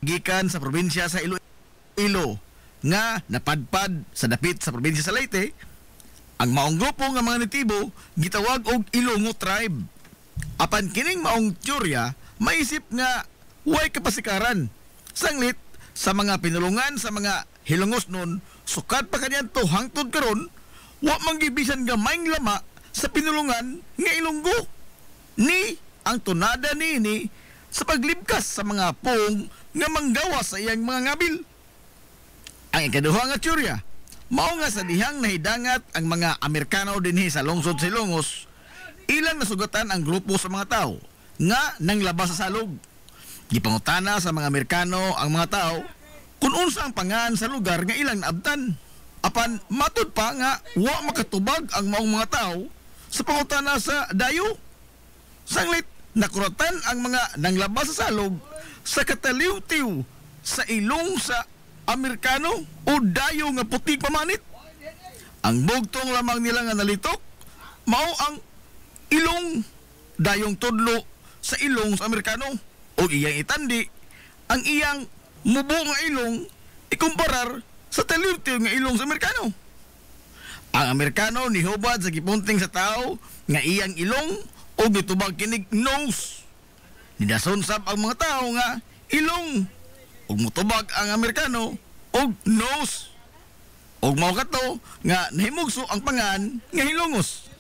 gikan sa probinsya sa Iloilo nga napadpad sa dapit sa probinsya sa Leyte. Ang maong grupo nga mga natibo gitawag og Ilongo tribe. Apan kining maong teorya maisip nga way kapasikaran. Sanglit sa mga pinulungan sa mga Hilongos nun, sukat pa kanyan to hangtod karon, wa manggibisan gamayng lama sa pinulungan nga Ilonggo. Ni ang tunada ni sa paglibkas sa mga pong nga manggawa sa iyang mga ngabil. Ang ikaduha nga teorya, mao nga sa dihang nahidangat ang mga Amerikano dinhi sa lungsod sa Ilongos, ilang nasugatan ang grupo sa mga tao nga nanglabas sa salog. Gipangutana sa mga Amerikano ang mga tao kung unsa ang pangan sa lugar nga ilang naabtan. Apan matud pa nga wa makatubag ang maong mga tao sa pangutana sa dayo. Sanglit nakuratan ang mga nanglabas sa salog sa kataliw-tiw sa ilong sa Amerikano o dayo nga puti pamanit. Ang bugtong lamang nila nga nalitok mao ang ilong dayong tudlo sa ilong sa Amerikano o iyang itandi ang iyang mubo nga ilong ikumparar sa taliw-tiw nga ilong sa Amerikano. Ang Amerikano nihubad sa gipunting sa tao nga iyang ilong o gitubag kinig nose. Nidasonsab ang mga tao nga ilong ug mutubag ang Amerikano og nose. Og mao kato nga nahimugso ang pangan nga Hilongos.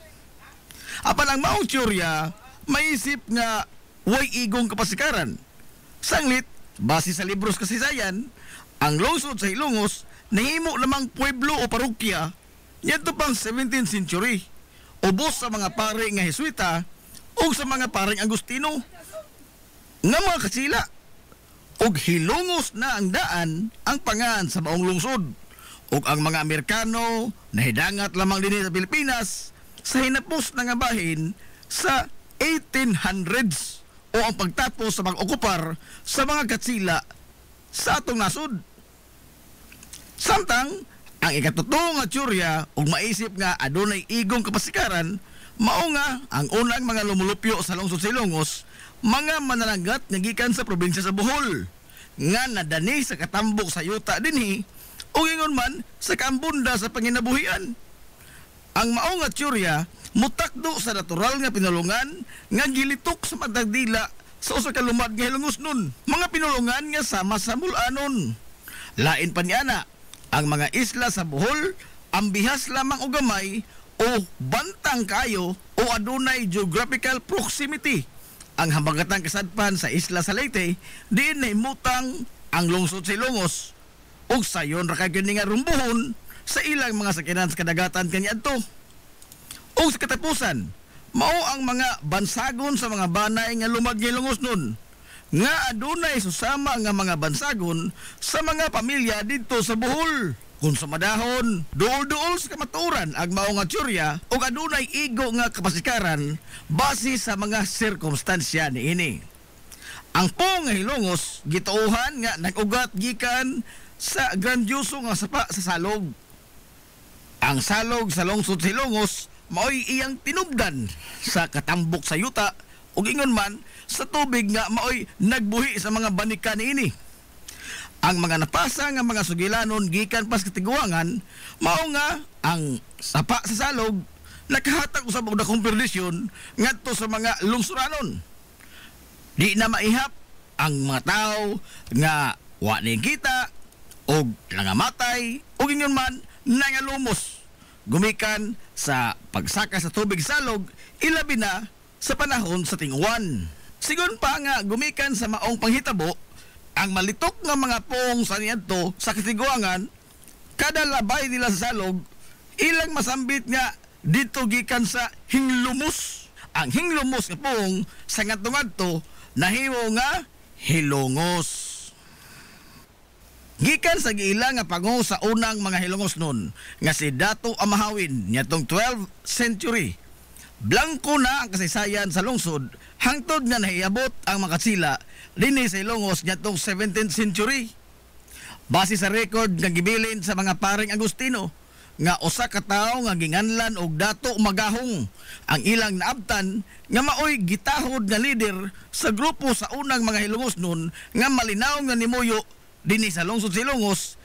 Apan ang maong teorya maisip nga way igong kapasikaran. Sanglit base sa libros kasaysayan, ang lungsod sa Hilongos nahimo lamang pueblo o parokya ngadto pang 17th century. Ubos sa mga pare nga Jesuita o sa mga pareng Agustino nga mga kasila. Og Hilongos na ang daan ang pangan sa maong lungsod. Og ang mga Amerikano nahidangat lamang din sa Pilipinas sa hinapos na nga bahin sa 1800s o ang pagtapos sa pag-okupar sa mga katsila sa atong nasod. Samtang ang ikatuto nga teorya og maisip nga adunay igong kapasikaran mao nga ang unang mga lumulupyo sa lungsod sa Ilongos mga mananagat nga gikan sa probinsya sa Bohol nga nadani sa katambok sa yuta dinhi o ingon man sa kaambunda sa panginabuhian. Ang mao nga teorya mutakdo sa natural nga pinulungan nga gilitok sa madagdila sa usa ka lumad nga Hilongos nun. Mga pinulungan nga sama sa mulanon. Lain pa niana ang mga isla sa Bohol ang bihas lamang og gamay o bantang kayo o adunay geographical proximity. Ang habagatang kasadpan sa isla sa Leyte diin nahimutang ang lungsod sa Ilongos ug sayon ra kay kini nga rumbuhon sa ilang mga sakinan sa kadagatan kaniadto. Ug sa katapusan mao ang mga bansagon sa mga banay nga lumad nga Ilongos nun nga adunay susama nga mga bansagon sa mga pamilya didto sa Bohol. Kung sa madahon, duol-duol sa kamaturan ang mao nga teorya o adunay igo nga kapasikaran base sa mga sirkumstansya niini. Ang pong nga Hilongos gituohan nga nag-ugat gikan sa grandioso nga sapa sa salog. Ang salog sa lungsod sa Hilongos mao'y iyang tinubdan sa katambok sa yuta ug ingon man sa tubig nga mao'y nagbuhi sa mga banika niini. Ang mga napasa nga mga sugilanon gikan pas katiguangan mao nga ang sapa sa salog nakahatag usab og dakong perdisyon ngadto sa mga lungsuranon. Di na maihap ang mga tao nga wa ni kita og nangamatay og ingon man nangalumos gumikan sa pagsaka sa tubig salog ilabi na sa panahon sa tinguan. Sigon pa nga gumikan sa maong panghitabo ang malitok nga mga pong sa niadto sa katiguangan kada labay nila sa salog ilang masambit nga dito gikan sa hinglumos. Ang hinglumos nga pong sa ngadto nahimo nga Hilongos. Gikan sa giila nga pango sa unang mga Hilongos nun nga si Dato Amahawin niadtong 12th century. Blanko na ang kasaysayan sa lungsod hangtod nga nahiabot ang makatsila dinhi sa Ilongos niadtong 17th century. Base sa record nga gibilin sa mga paring Agustino nga usa ka tawo nga ginganlan og Dato Magahong ang ilang naabtan nga maoy gitahod nga leader sa grupo sa unang mga Hilongos nun nga malinaw nga nimuyo dinhi sa lungsod Silongos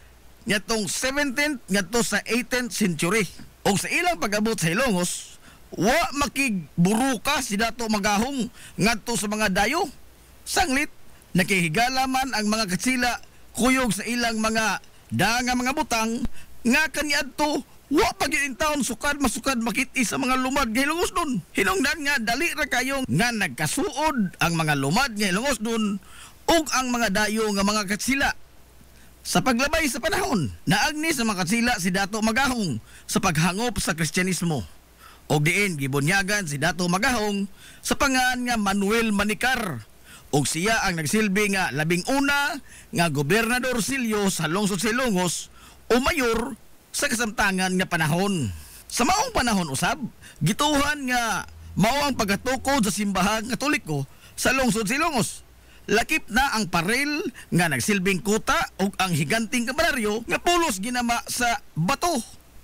ngatong 17th ngadto sa 18th century. Og sa ilang pag-abot sa Hilongos, wa makigburuka si Dato Magahong ngadto sa mga dayo. Sanglit nakihigala man ang mga katsila kuyog sa ilang mga danga mga butang nga kaniadto wa pagyud taon sukad masukad makit-i sa mga lumad nga Hilongos nun. Hinungdan nga dali ra kayo nga nagkasuod ang mga lumad nga Hilongos nun ug ang mga dayo nga mga katsila. Sa paglabay sa panahon, naagni sa mga katsila si Dato Magahong sa paghangop sa Kristyanismo. Og diin gibunyagan si Dato Magahong sa pangalan nga Manuel Manikar. Og siya ang nagsilbi nga labing una nga gobernador silyo sa lungsod Silongos o mayor sa kasamtangan nga panahon. Sa maong panahon usab, gituhan nga mao ang pagatukod sa simbahang Katoliko sa lungsod Silongos. Lakip na ang parel nga nagsilbing kuta ug ang higanting kampanaryo nga pulos ginama sa bato.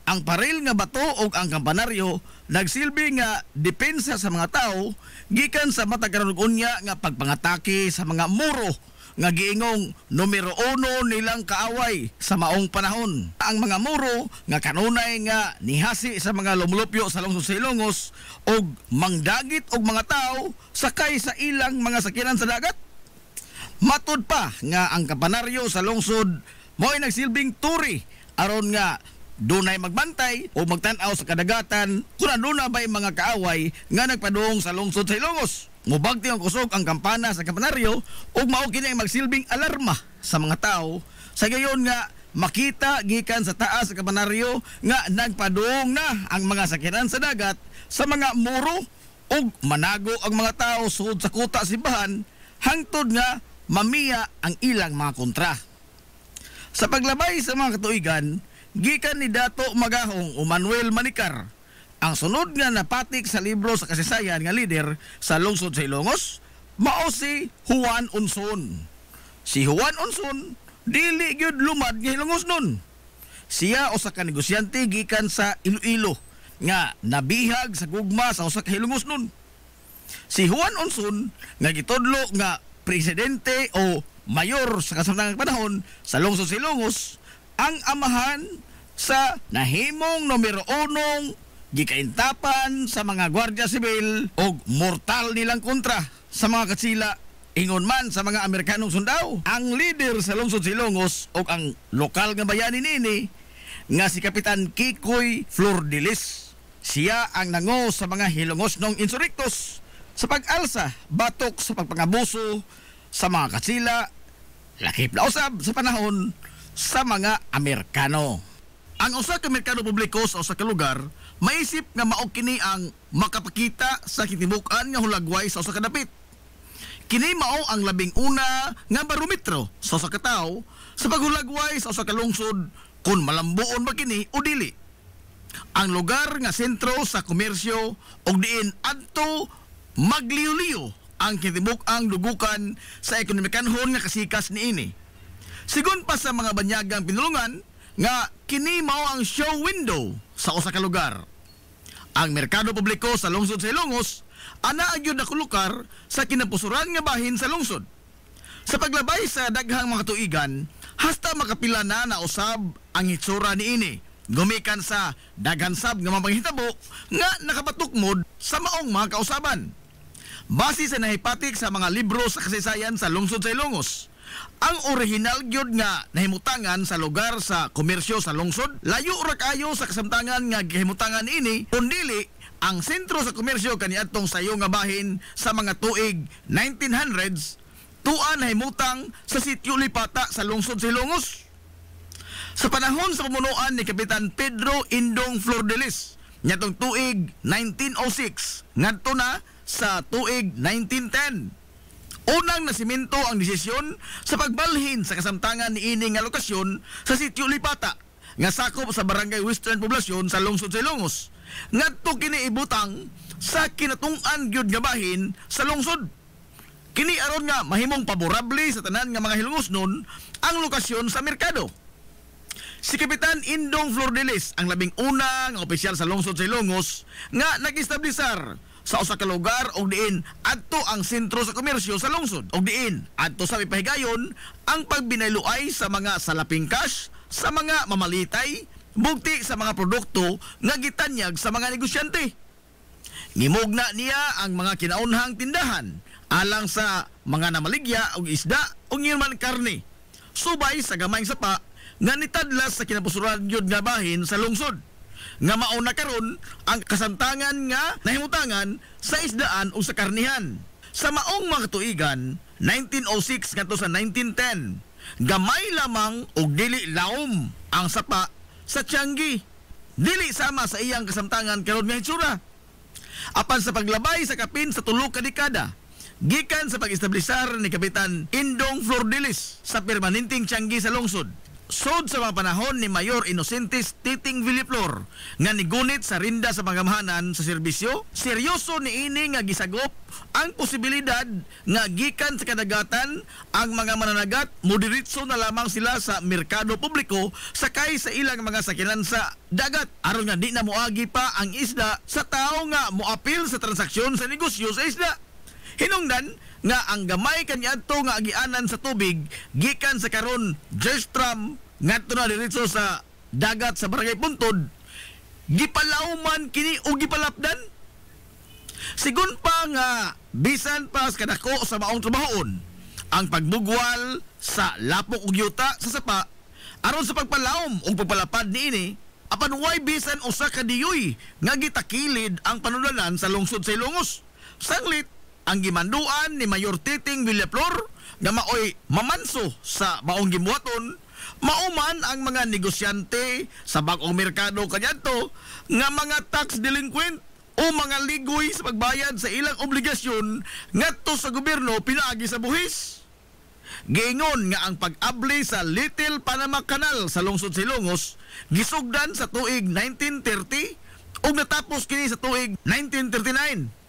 Ang parel nga bato ug ang kampanaryo nagsilbi nga depensa sa mga tao gikan sa matag karon unya nga pagpangatake sa mga muro nga giingong numero 1 nilang kaaway sa maong panahon. Ang mga muro nga kanunay nga nihasi sa mga lumulupyo sa lungsod Silongos og mangdagit og mga tao sakay sa ilang mga sakyanan sa dagat. Matud pa nga ang kampanaryo sa lungsod mo'y nagsilbing turi aron nga dunay magbantay o magtan-aw sa kadagatan kung aduna ba'y mga kaaway nga nagpadung sa lungsod sa Hilongos. Mubagti ang kusog ang kampana sa kampanaryo ug mao kini ang magsilbing alarma sa mga tao sa gayon nga makita gikan sa taas sa kampanaryo nga nagpadung na ang mga sakyanan sa dagat sa mga muro ug manago ang mga tao sud sa kuta simbahan hangtod nga mamiya ang ilang mga kontra. Sa paglabay sa mga katuigan, gikan ni Dato Magahong o Manuel Manikar ang sunod nga napatik sa libro sa kasaysayan nga lider sa lungsod sa Hilongos, mao si Juan Unson. Si Juan Unson dili gyud lumad nga Hilongos nun. Siya usa ka negosyante gikan sa Iloilo nga nabihag sa gugma sa usa ka Hilongos nun. Si Juan Unson nga gitudlo nga presidente o mayor sa kasamtangang panahon sa lungsod sa Hilongos ang amahan sa nahimong numero 1 gikaintapan sa mga gwardiya sibil o mortal nilang kontra sa mga katsila ingon man sa mga Amerikanong sundao. Ang leader sa lungsod Silongos o ang lokal nga bayani nini nga si Kapitan Kikoy Flordelis. Siya ang nango sa mga Hilongosnong insurrectos sa pag-alsa batok sa pagpangabuso sa mga katsila lakip na usab sa panahon sa mga Amerikano. Ang usa ka merkado publiko sa usa ka lugar maisip nga mao kini ang makapakita sa kitibukan nga hulagway sa usa ka dapit. Kini mao ang labing una nga barometro sa usa ka tawo sa paghulagway sa usa ka lungsod kung malambuon ba kini o dili. Ang lugar nga sentro sa komersyo og diin adto magliw-liw ang kitibuk-ang dugukan sa ekonomikanhon nga kasikas niini. Sigon pa sa mga banyagang pinulungan nga kini mao ang show window sa usa ka lugar. Ang merkado publiko sa lungsod sa Hilongos ana gyud na lugar sa kinapusuran nga bahin sa lungsod. Sa paglabay sa daghang mga tuigan, hasta makapila na nausab ang hitsura niini. Gumikan sa daghan sab nga mapanghitabo nga nakapatukmod sa maong mga kausaban. Base sa nahipatik sa mga libro sa kasaysayan sa lungsod sa Hilongos, ang original gyud nga nahimutangan sa lugar sa komersyo sa lungsod, layo ra kayo sa kasamtangan nga gihimutangan ini, kundili ang sentro sa komersyo kaniadtong sayo nga bahin sa mga tuig 1900s, tuan nahimutang sa sitio Lipata sa lungsod sa Hilongos. Sa panahon sa pamunuan ni Kapitan Pedro Indong Flordelis, nyatong tuig 1906, ngadto na sa tuig 1910. Unang nasimento ang desisyon sa pagbalhin sa kasamtangan ni ining nga lokasyon sa sitio Lipata nga sakop sa barangay Western Poblasyon sa lungsod sa Hilongos. Ngadto kini ibutang sa kinatung-an gyud nga bahin sa lungsod. Kini aron nga mahimong paborable sa tanan nga mga Hilongos nun ang lokasyon sa merkado. Si Kapitan Indong Flordelis ang labing una nga opisyal sa lungsod sa Ilongos nga nag-establisar sa usa ka lugar og diin adto ang sentro sa komersyo sa lungsod og diin adto sa mipahigayon ang pagbinayloay sa mga salaping cash sa mga mamalitay bugti sa mga produkto nga gitanyag sa mga negosyante. Nimugna niya ang mga kinaunhang tindahan alang sa mga namaligya og isda o ngirman karne subay sa gamayng sapa nga nitadlas sa kinabusuran yun nga bahin sa lungsod nga mauna karon ang kasamtangan nga nahimutangan sa isdaan o sa karnihan. Sa maong mga tuigan 1906 ngadto sa 1910 gamay lamang og dili laom ang sapa sa Tianggi, dili sama sa iyang kasamtangan karon nga hitsura. Apan sa paglabay sa kapin sa 3 ka dekada gikan sa pag-establisar ni Kapitan Indong Flordelis sa permanenteng Tianggi sa lungsod, sod sa mga panahon ni Mayor Inocentes Titing Villaflor nga nigunit sa rinda sa pangamahanan sa serbisyo, seryoso niini nga gisagop ang posibilidad nga gikan sa kadagatan ang mga mananagat moderitso na lamang sila sa merkado publiko sakay sa ilang mga sakinan sa dagat aron nga di na moagi pa ang isda sa tao nga moapil sa transaksyon sa negosyo sa isda. Hinungdan nga ang gamay kaniadto nga agianan sa tubig gikan sa karon Jerstram ngadto na diretso sa dagat sa Barangay Puntod gipalauman kini o gipalapdan. Sigun pa nga bisan pa sa kadako sa maong trabahon ang pagbugwal sa lapok ug yuta sa sapa aron sa pagpalaom ug pagpalapad niini apan way bisan usa ka diyoy nga gitakilid ang panulanan sa lungsod sa Ilongos. Sanglit ang gimanduan ni Mayor Titing Villaflor nga maoy mamanso sa maong gibuhaton mauman ang mga negosyante sa bag-ong merkado kaniadto nga mga tax delinquent o mga ligoy sa pagbayad sa ilang obligasyon ngadto sa gobyerno pinaagi sa buhis. Giingon nga ang pag-abli sa Little Panama Canal sa lungsod sa Ilongos gisugdan sa tuig 1930 ug natapos kini sa tuig 1939.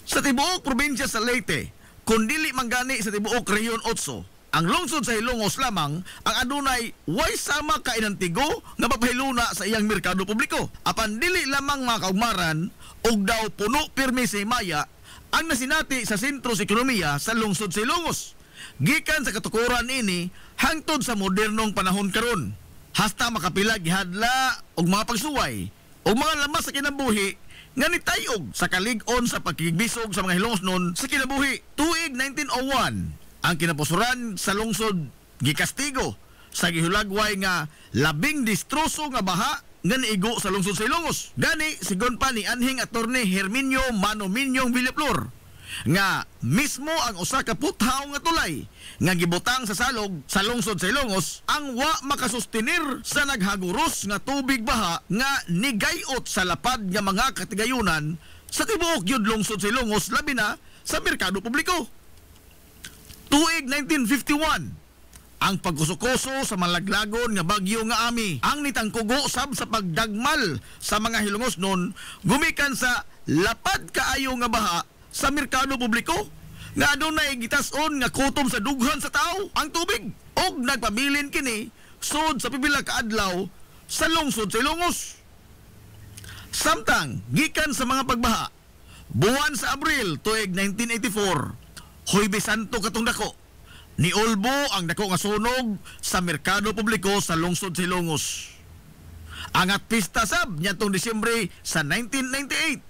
Sa tibuok probinsya sa Leyte, kundili manggani sa tibuok Rehiyon 8, ang lungsod sa Ilongos lamang ang adunay way sama ka inantigo nga papahiluna sa iyang merkado publiko. Apan dili lamang mga kaugmaran og daw puno pirmi sa himaya ang nasinati sa sentro sa ekonomiya sa lungsod sa Ilongos. Gikan sa katukuran ini hangtod sa modernong panahon karon. Hasta makapila gihadla og mga pagsuway og mga lamas sa kinabuhi nga nitayog sa kalig-on sa pagkigbisog sa mga Hilongosnon sa kinabuhi. Tuig 1901 ang kinapusuran sa lungsod gikastigo sa gihulagway nga labing distroso nga baha nga niigo sa lungsod sa Ilongos. Gani sigon pa ni anhing attorney Herminio Manominyong Villaflor nga mismo ang usa ka puthaw nga tulay nga gibutang sa salog sa lungsod sa Ilongos ang wa makasustenir sa naghaguros nga tubig baha nga nigayot sa lapad nga mga katigayunan sa tibuok yud lungsod sa Ilongos labi na sa merkado publiko. Tuig 1951 ang pagkusukoso sa malaglagon nga bagyo nga Ami ang nitangkugo sab sa pagdagmal sa mga Hilongosnon gumikan sa lapad kaayo nga baha sa merkado publiko nga adunay gitas-on nga kutom sa dughan sa tao ang tubig og nagpabilin kini sud sa pipila ka adlaw sa lungsod sa Ilongos. Samtang gikan sa mga pagbaha buwan sa Abril tuig 1984 Huwebes Santo katong dako ni Olbo ang dako nga sunog sa merkado publiko sa lungsod sa Ilongos. Angat pista sab niadtong Disyembre sa 1998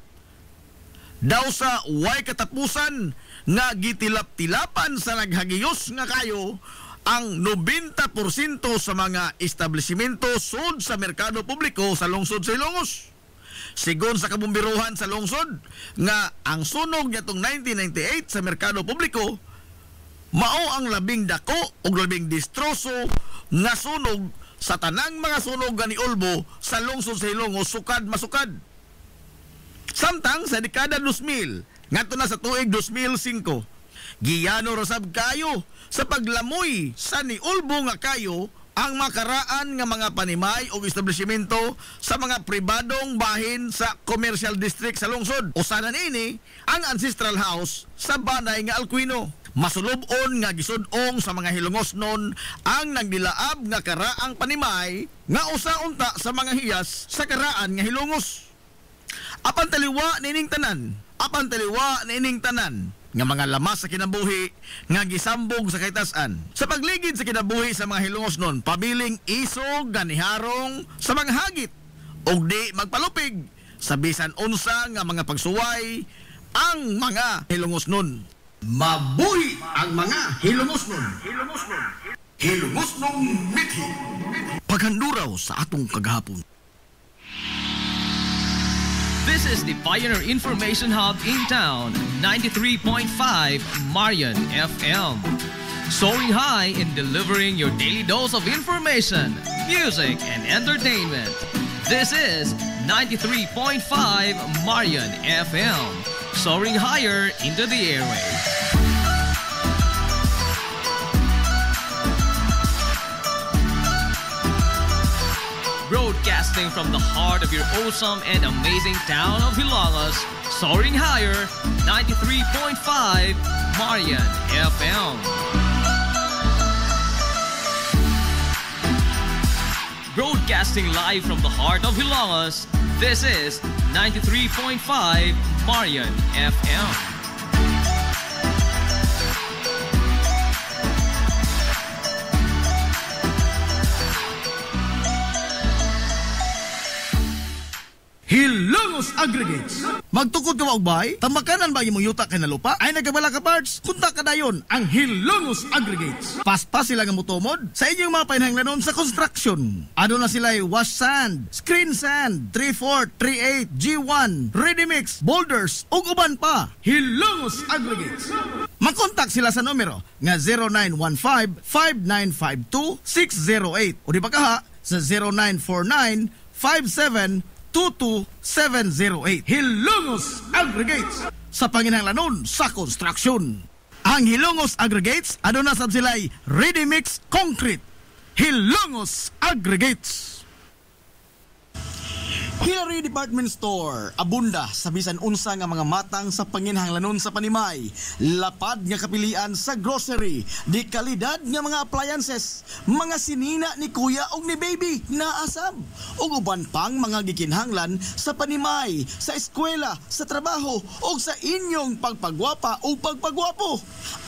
daw sa way katapusan nga gitilap-tilapan sa naghagiyos nga kayo ang 90% sa mga establishmento sud sa merkado publiko sa lungsod sa Ilongos. Sigon sa kabumbiruhan sa lungsod nga ang sunog niadtong 1998 sa merkado publiko mao ang labing dako ug labing distroso nga sunog sa tanang mga sunog ni Olbo sa lungsod sa Ilongos sukad masukad. Samtang sa dekada 2000 ngadto na sa tuig 2005 giyano rasab kayo sa paglamoy sa ni Olbo nga kayo ang makaraan nga mga panimay o establishmento sa mga pribadong bahin sa commercial district sa lungsod. Usanan ini ang Ancestral House sa Banay nga Alcuino. masulobon nga gisudong sa mga hilungosnon ang nagdilaab nga karaang panimay nga usa-unta sa mga hiyas sa karaan nga hilungos. Apan taliwa nining tanan nga mga lamas sa kinabuhi nga gisambog sa kaytas-an. Sa pagligid sa kinabuhi sa mga hilungosnon, pabiling isog ganiharong sa mga hagit og di magpalupig sa bisan unsa nga mga pagsuway ang mga hilungosnon. Mabuhi ang mga hilungosnon. Hilungosnong mithi. Paghanduraw sa atong kagahapon. This is the Pioneer Information Hub in town, 93.5 Marian FM. Soaring high in delivering your daily dose of information, music, and entertainment. This is 93.5 Marian FM. Soaring higher into the airwaves. Broadcasting from the heart of your awesome and amazing town of Hilangas, soaring higher, 93.5 Marian FM. Broadcasting live from the heart of Hilangas, this is 93.5 Marian FM. Hilongos Aggregates. Magtukod ka ba og bay? Tamakanan ba imong yuta kay na lupa? Ay nagabala ka parts? Kunta ka dayon ang Hilongos Aggregates. Paspas sila nga motomod sa inyong mga painahanglanon sa construction. Ano na sila wash sand, screen sand, 3-4, 3-8, G1, ready mix, boulders ug uban pa. Hilongos Aggregates. Makontak sila sa numero nga 0915-5952-608 o di ba kaha sa 0949-5722-708. Hilongos Aggregates sa panginahanglanon sa construction. Ang Hilongos Aggregates aduna sab sila'y ready mix concrete. Hilongos Aggregates. Hillary Department Store, abunda sa bisan unsa nga mga matang sa panginahanglanon sa panimay, lapad nga kapilian sa grocery, di kalidad nga mga appliances, mga sinina ni kuya ug ni baby na asab, ug uban pang mga gikinhanglan sa panimay, sa eskwela, sa trabaho ug sa inyong pagpagwapa o pagpagwapo.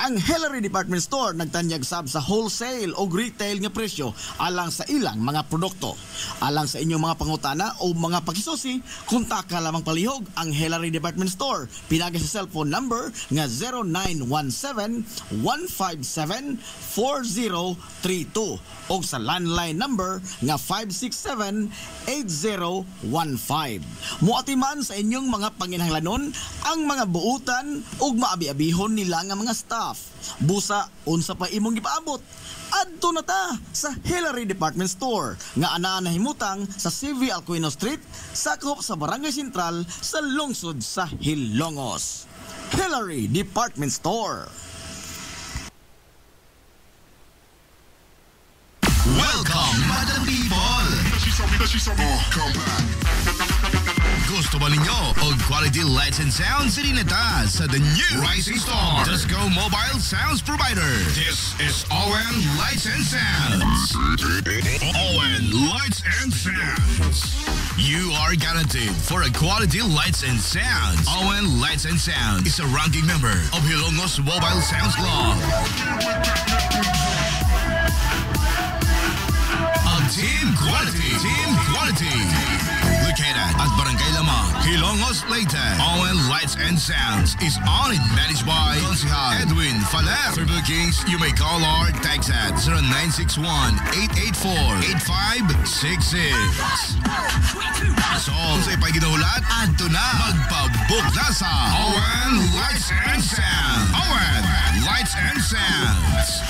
Ang Hillary Department Store nagtanyag sab sa wholesale o retail nga presyo alang sa ilang mga produkto. Alang sa inyong mga pangutana o mga pakisusi, kontak ka lamang palihog ang Hillary Department Store. Pinagi sa cellphone number nga 0917-157-4032 o sa landline number nga 567-8015. Muatiman sa inyong mga panginahanglanon ang mga buutan ug maabi-abihon nila nga mga staff. Busa, unsa pa imong gipaabot? Adto na ta sa Hillary Department Store nga anaa nahimutang sa CV Alcuino Street, sakop sa Barangay Sentral sa lungsod sa Hilongos. Hillary Department Store. Welcome, Madam People! Come back. Gusto ba ninyo og quality lights and sounds? Sirineta sa the new Rising Star Disco Mobile Sounds Provider. This is ON Lights and Sounds. ON Lights and Sounds. You are guaranteed for a quality lights and sounds. ON Lights and Sounds is a ranking member of Hilongos Mobile Sounds Club. Team Quality. Located at Barangay Lamang, Hilongos, Leyte. ON Lights and Sounds is owned and managed by Consihal Edwin Faler. For bookings, you may call or text at 0961-884-8566. So, sa ipay ginahulat, adto na magpabook na sa ON Lights and Sounds. ON Lights and Sounds.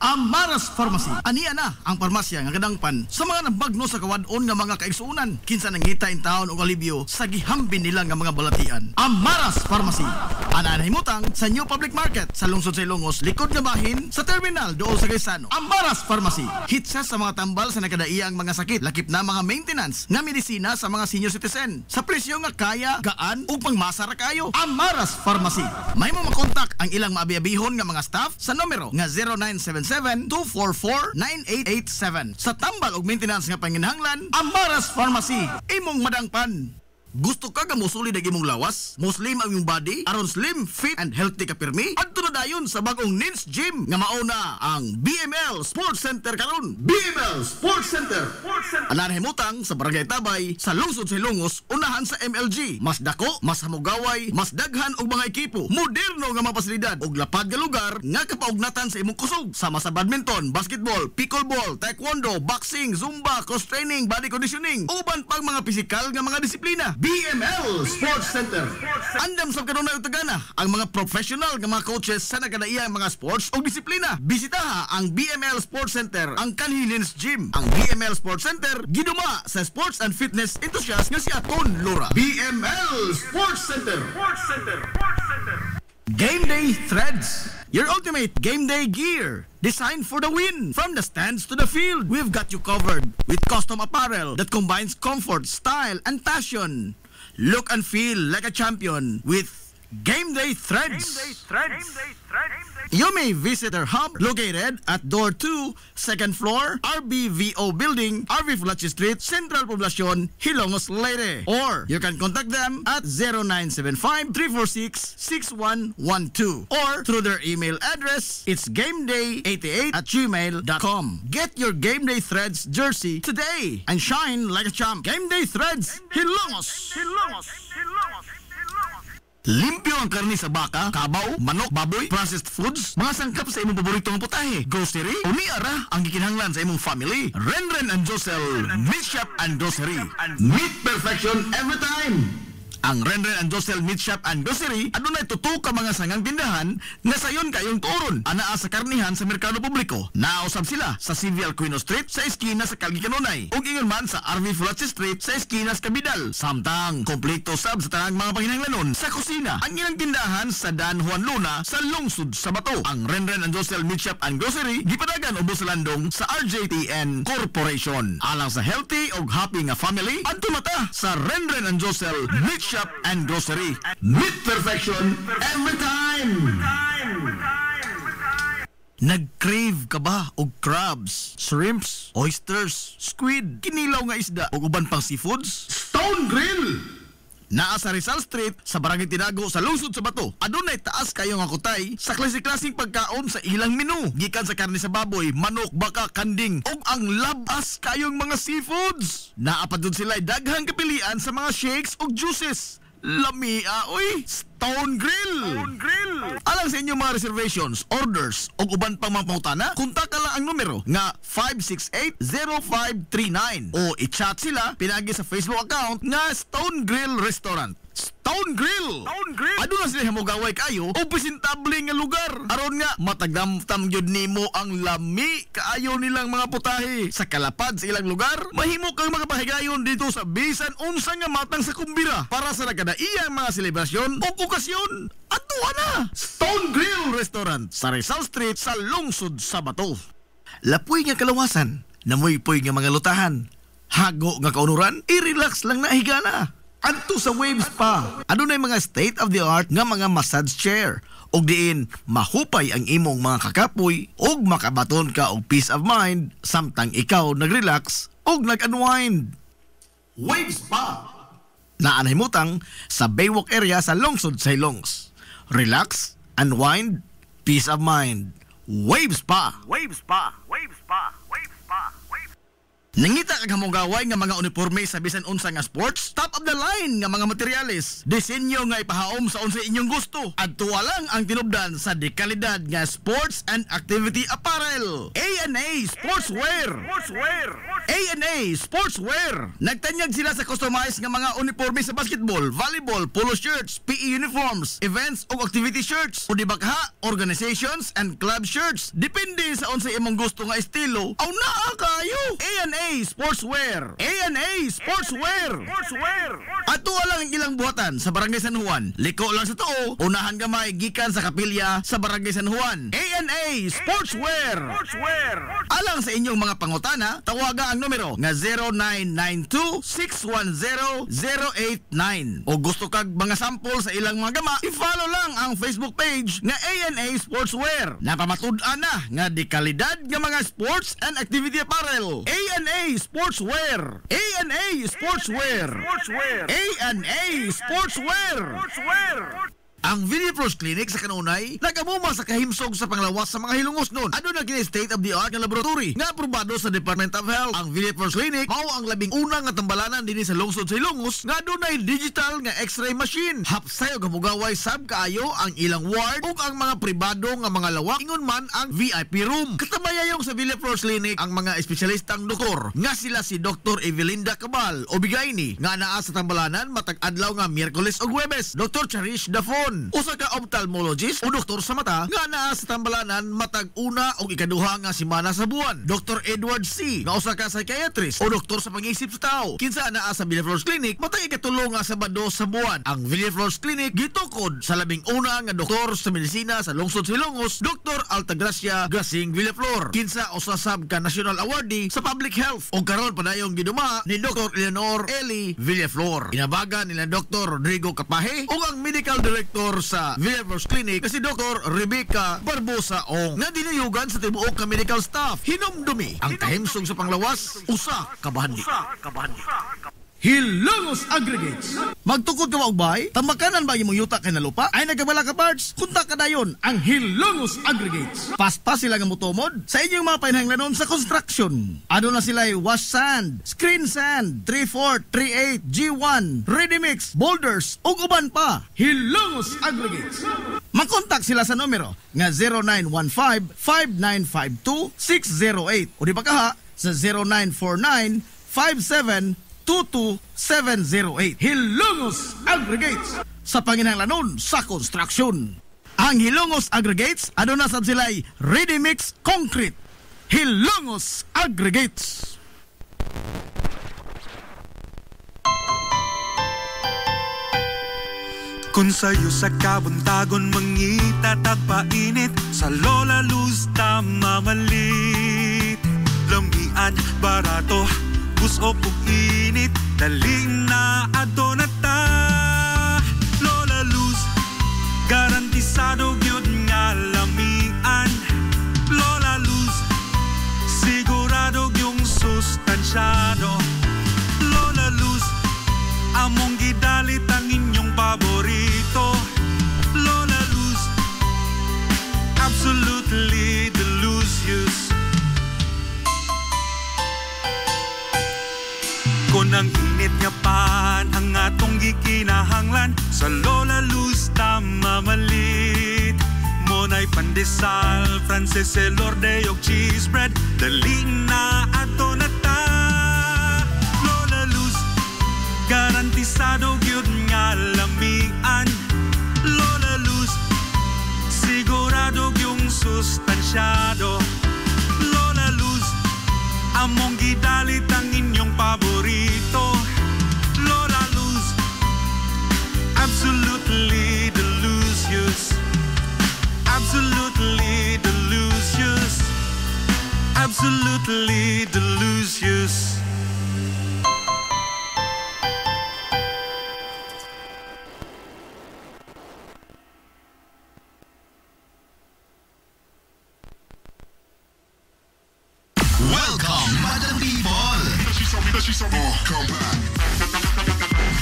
Ang Amaras Pharmacy. Aniya na ang parmasya nga kadangpan sa mga nabagno sa kawadon nga mga kaigsuunan. Kinsa nangita in taon og alibyo sa gihambin nila nga mga balatian. Amaras Pharmacy. Ana himutang sa New Public Market sa lungsod sa Ilongos, likod nga bahin sa terminal dool sa Gaisano. Amaras Pharmacy. Hitsa sa mga tambal sa nakadaiyang mga sakit, lakip na mga maintenance nga medisina sa mga senior citizen. Sa presyo nga kaya, gaan ug pangmasa ra kayo. Amaras Pharmacy. May mo makontak ang ilang maabi-abihon nga mga staff sa numero nga 0977-244-9887. Sa tambal ug maintenance nga panginahanglan, Amaras Pharmacy. Imong madangpan. Gusto ka nga musulid ang imong lawas? Muslim ang imong body? Aron slim, fit, and healthy ka pirmi? Adto na dayon sa bagong Nins Gym nga mauna ang BML Sports Center karon. BML Sports Center. Anan himutang sa Barangay Tabay sa lungsod sa Ilongos, unahan sa MLG. Mas dako, mas hamugaway, mas daghan og mga ekipo. Moderno nga mga pasilidad og lapad nga lugar nga kapaugnatan sa imong kusog. Sama sa badminton, basketball, pickleball, taekwondo, boxing, zumba, cross training, body conditioning, uban pang mga pisikal nga mga disiplina. BML Sports Center. Andam sa kanunay utagana ang mga professional nga mga coaches sa nagkadaiyang mga sports o disiplina. Bisitaha ang BML Sports Center, ang Kanhilins Gym. Ang BML Sports Center giduma sa sports and fitness enthusiast nga si Aton Lora. BML Sports Center. Game Day Threads, your ultimate game day gear. Designed for the win. From the stands to the field, we've got you covered with custom apparel that combines comfort, style, and passion. Look and feel like a champion with Game Day Threads. You may visit our hub located at Door 2, 2nd floor, RBVO Building, RV Fulachi Street, Central Poblacion, Hilongos, Leyte. Or you can contact them at 0975-346-6112 or through their email address, it's gameday88@gmail.com. Get your Game Day Threads jersey today and shine like a champ. Game Day Threads, Hilongos. Limpyo ang karni sa baka, kabaw, manok, baboy, processed foods, mga sangkap sa imong paboritong putahe, grocery, o niara ang gikinahanglan sa imong family. Renren and Josel, Meat Shop and Grocery. Meat perfection every time. Ang Renren and Josel Meat Shop and Grocery adunay tutok ka mga sangang tindahan nga sayon kayong turon anaa sa karnihan sa merkado publiko. Nausab sila sa Civil Aquino Street sa eskina sa Calgary Canonay ug ingon man sa RV Fulachi Street sa eskina sa Cabidal. Samtang kompleto sab sa tanang mga panginahanglanon sa kusina. Ang ilang tindahan sa Dan Juan Luna sa lungsod sa Bato. Ang Renren and Josel Meat Shop and Grocery gipadagan ubos sa landong sa RJTN Corporation. Alang sa healthy ug happy nga family, adto mata sa Renren and Josel Meat Shop and Grocery. Meat perfection every time. Nag-crave ka ba og crabs, shrimps, oysters, squid, kinilaw nga isda ug uban pang seafoods? Stone Grill! Naa sa Rizal Street sa Barangay Tinago sa lungsod sa Bato. Adunay taas kayo nga kutay sa klase-klaseng pagkaon sa ilang menu. Gikan sa karne sa baboy, manok, baka, kanding ug ang labas kayong mga seafoods. Naapadod sila daghang kapilian sa mga shakes ug juices. Lamia, oy! Stone Grill! Alang sa inyong mga reservations, orders o uban pang mga pangutana, kontak lang ang numero nga 568-0539 o i-chat sila pinagi sa Facebook account nga Stone Grill Restaurant. Stone Grill! Aduna sila hamugaway kayo o presentable nga lugar. Aron nga matagdamtam gyud nimo ang lami kaayo nilang mga putahe. Sa kalapad sa ilang lugar, mahimo kang makapahigayon dito sa bisan unsa nga matang sa kumbira para sa nagkadaiyang mga selebrasyon o okasyon. Adto na! Stone Grill Restaurant sa Rizal Street sa lungsod sa Bato. Lapoy nga kalawasan, namoy-poy nga mga lutahan, hago nga kaunuran, i-relax lang na higana. Adto sa Wave Spa, adunay mga state-of-the-art nga mga massage chair og diin mahupay ang imong mga kakapoy og makabaton ka og peace of mind samtang ikaw nag-relax og nag-unwind. Wave Spa na anahimutang sa Baywalk area sa lungsod sa Hilongos. Relax, unwind, peace of mind. Wave Spa. Nangita kag hamugaway nga mga uniforme sa bisan unsa nga sports, top of the line nga mga materyales, disenyo nga ipahaom sa unsa inyong gusto. Adtuwa lang ang tinubdan sa dekalidad nga sports and activity apparel. A&A Sportswear. A&A Sportswear. Nagtanyag sila sa customized nga mga uniforme sa basketball, volleyball, polo shirts, PE uniforms, events ug activity shirts, o di ba kaha, organizations and club shirts. Depende sa unsa imong gusto nga estilo. Aw naa kayo. A&A Sportswear. A&A Sportswear. Ato lang ang ilang buhatan sa Barangay San Juan. Liko lang sa tuo, unahan gamay gikan sa kapilya sa Barangay San Juan. A&A Sportswear. Alang sa inyong mga pangutana, tawaga ang numero nga 0992-610-089. O gusto kag mga sample sa ilang mga gama, i-follow lang ang Facebook page nga A&A Sportswear. Napamatud-an na nga di kalidad nga mga sports and activity apparel. A&A Sportswear. A&A Sportswear. A&A Sportswear. Ang Villaflores Clinic sa kanunay nagamuma sa kahimsog sa panglawas sa mga hilungos nun. Ano na kini state-of-the-art nga laboratory nga aprobado sa Department of Health. Ang Villaflores Clinic mao ang labing unang nga tambalanan dinhi sa lungsod sa Hilongos nga dunay digital nga X-ray machine. Hapsay og hamugaway sab kaayo ang ilang ward ug ang mga pribado nga mga lawak ingon man ang VIP room. Katabayayong sa Villaflores Clinic ang mga espesyalistang doktor nga sila si Dr. Evelinda Cabal o Bigayni nga naa sa tambalanan matag adlaw nga Miyerkules ug Huwebes. Dr. Cherish Dafon, usa ka ophthalmologist o doktor sa mata nga naa sa tambalanan matag una o ikaduha nga semana sa buwan. Dr. Edward C. nga usa ka psychiatrist o doktor sa pag-iisip sa tao. Kinsa naa sa Villaflores Clinic matag ikatulo nga Sabado sa buwan. Ang Villaflores Clinic gitukod sa labing una nga doktor sa medisina sa lungsod sa Hilongos, Dr. Altagracia Gasing Villaflor. Kinsa usa sab ka national awardee sa public health o karon padayong giduma ni Dr. Eleanor Eli Villaflor. Inabaga nila Dr. Rodrigo Capaje o ang medical director sa Villaflores Clinic na si Dr. Rebecca Barbosa Ong nga dinayugan sa tibuok ka medical staff. Hinumdumi ang kahimsog sa panglawas, usa ka bahandi. Hilongos Aggregates. Magtukod ka maubay, tambakanan ba imong yuta kay na lupa? Ay nagabala ka parts, kunta ka dayon ang Hilongos Aggregates. Paspas sila nga mutomod sa inyong mga painahanglanon sa construction. Ano na sila wash sand, screen sand, 3/4, 3/8, G1, ready mix, boulders, ug uban pa. Hilongos Aggregates. Makontak sila sa numero nga 0915-5952-608 o di ba kaha sa 0949-5722-708. Hilongos Aggregates sa panginahanglanon sa construction. Ang Hilongos Aggregates ano na sab sila'y ready mix concrete. Hilongos Aggregates. Kung sa'yo sa kabuntagon mangita tagpainit, sa Lola Luz mamalit. Lamian, barato, bus o init, dali na adto na ta. Lola Luz, garantisado gyud nga lamian. Lola Luz, sigurado yung sustansyado. Lola Luz, among gidalit ang inyong paborito. Lola Luz, absolutely delicious. Kung ang init nga pan ang atong gikinahanglan, sa Lola Luz mamalit. Monay pandesal, Frances elorde og cheese bread, dali na ato na ta. Lola Luz, garantisado gyud nga lamian. Lola Luz, sigurado yung sustansyado. Lola Luz, among gidalit ang inyong paborito. Lola Luz, absolutely delicious. Absolutely delicious. Absolutely delicious. Welcome, Madam People!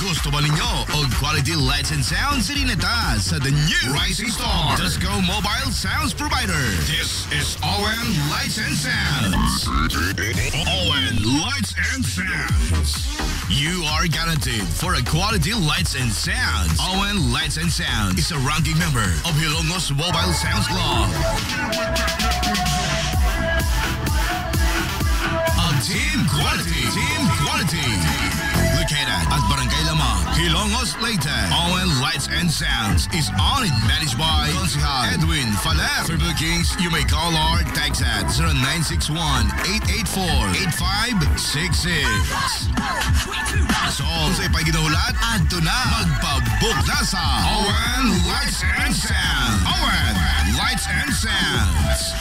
Gusto ba ninyo og quality lights and sounds sa Rineta sa the new Rising Star Disco Mobile Sounds Provider. This is ON Lights and Sounds. ON Lights and Sounds. You are guaranteed for a quality lights and sounds. ON Lights and Sounds is a ranking member of Hilongos Mobile Sounds Club. Team Quality. Located at Barangay Lamang, Hilongos, Leyte. ON Lights and Sounds is owned and managed by Consihal Edwin Falef. For bookings, you may call or text at 0961-884-8566. So, sa ipaginahulat, adto na magpabook na sa ON Lights and Sounds. ON Lights and Sounds.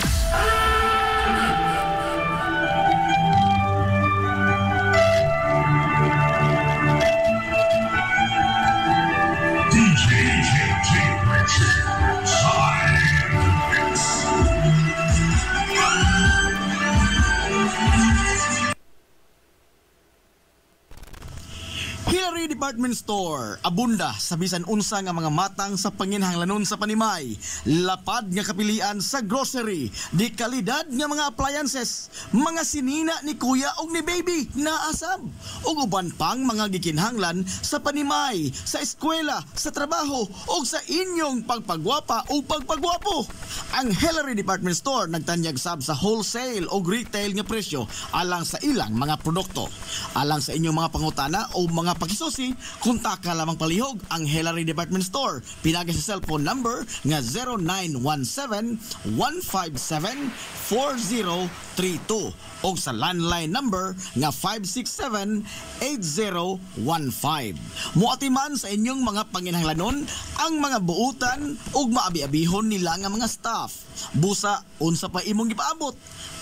Hillary Department Store, abunda sa bisan unsa nga mga matang sa panginhanglanon sa panimay, lapad nga kapilian sa grocery, di kalidad nga mga appliances, mga sinina ni kuya og ni baby na asab, ug uban pang mga gikinhanglan sa panimay, sa eskwela, sa trabaho ug sa inyong pagpagwapa o pagpagwapo. Ang Hillary Department Store nagtanyag sab sa wholesale o retail nga presyo alang sa ilang mga produkto. Alang sa inyong mga pangutana o mga pakisusi, kontak ka lamang palihog ang Hillary Department Store. Pinagi sa cellphone number nga 0917-157-4032 o sa landline number nga 567-8015. Muatiman sa inyong mga panginhanglanon ang mga buutan ug maabi-abihon nila nga mga staff. Busa, unsa pa imong gipaabot?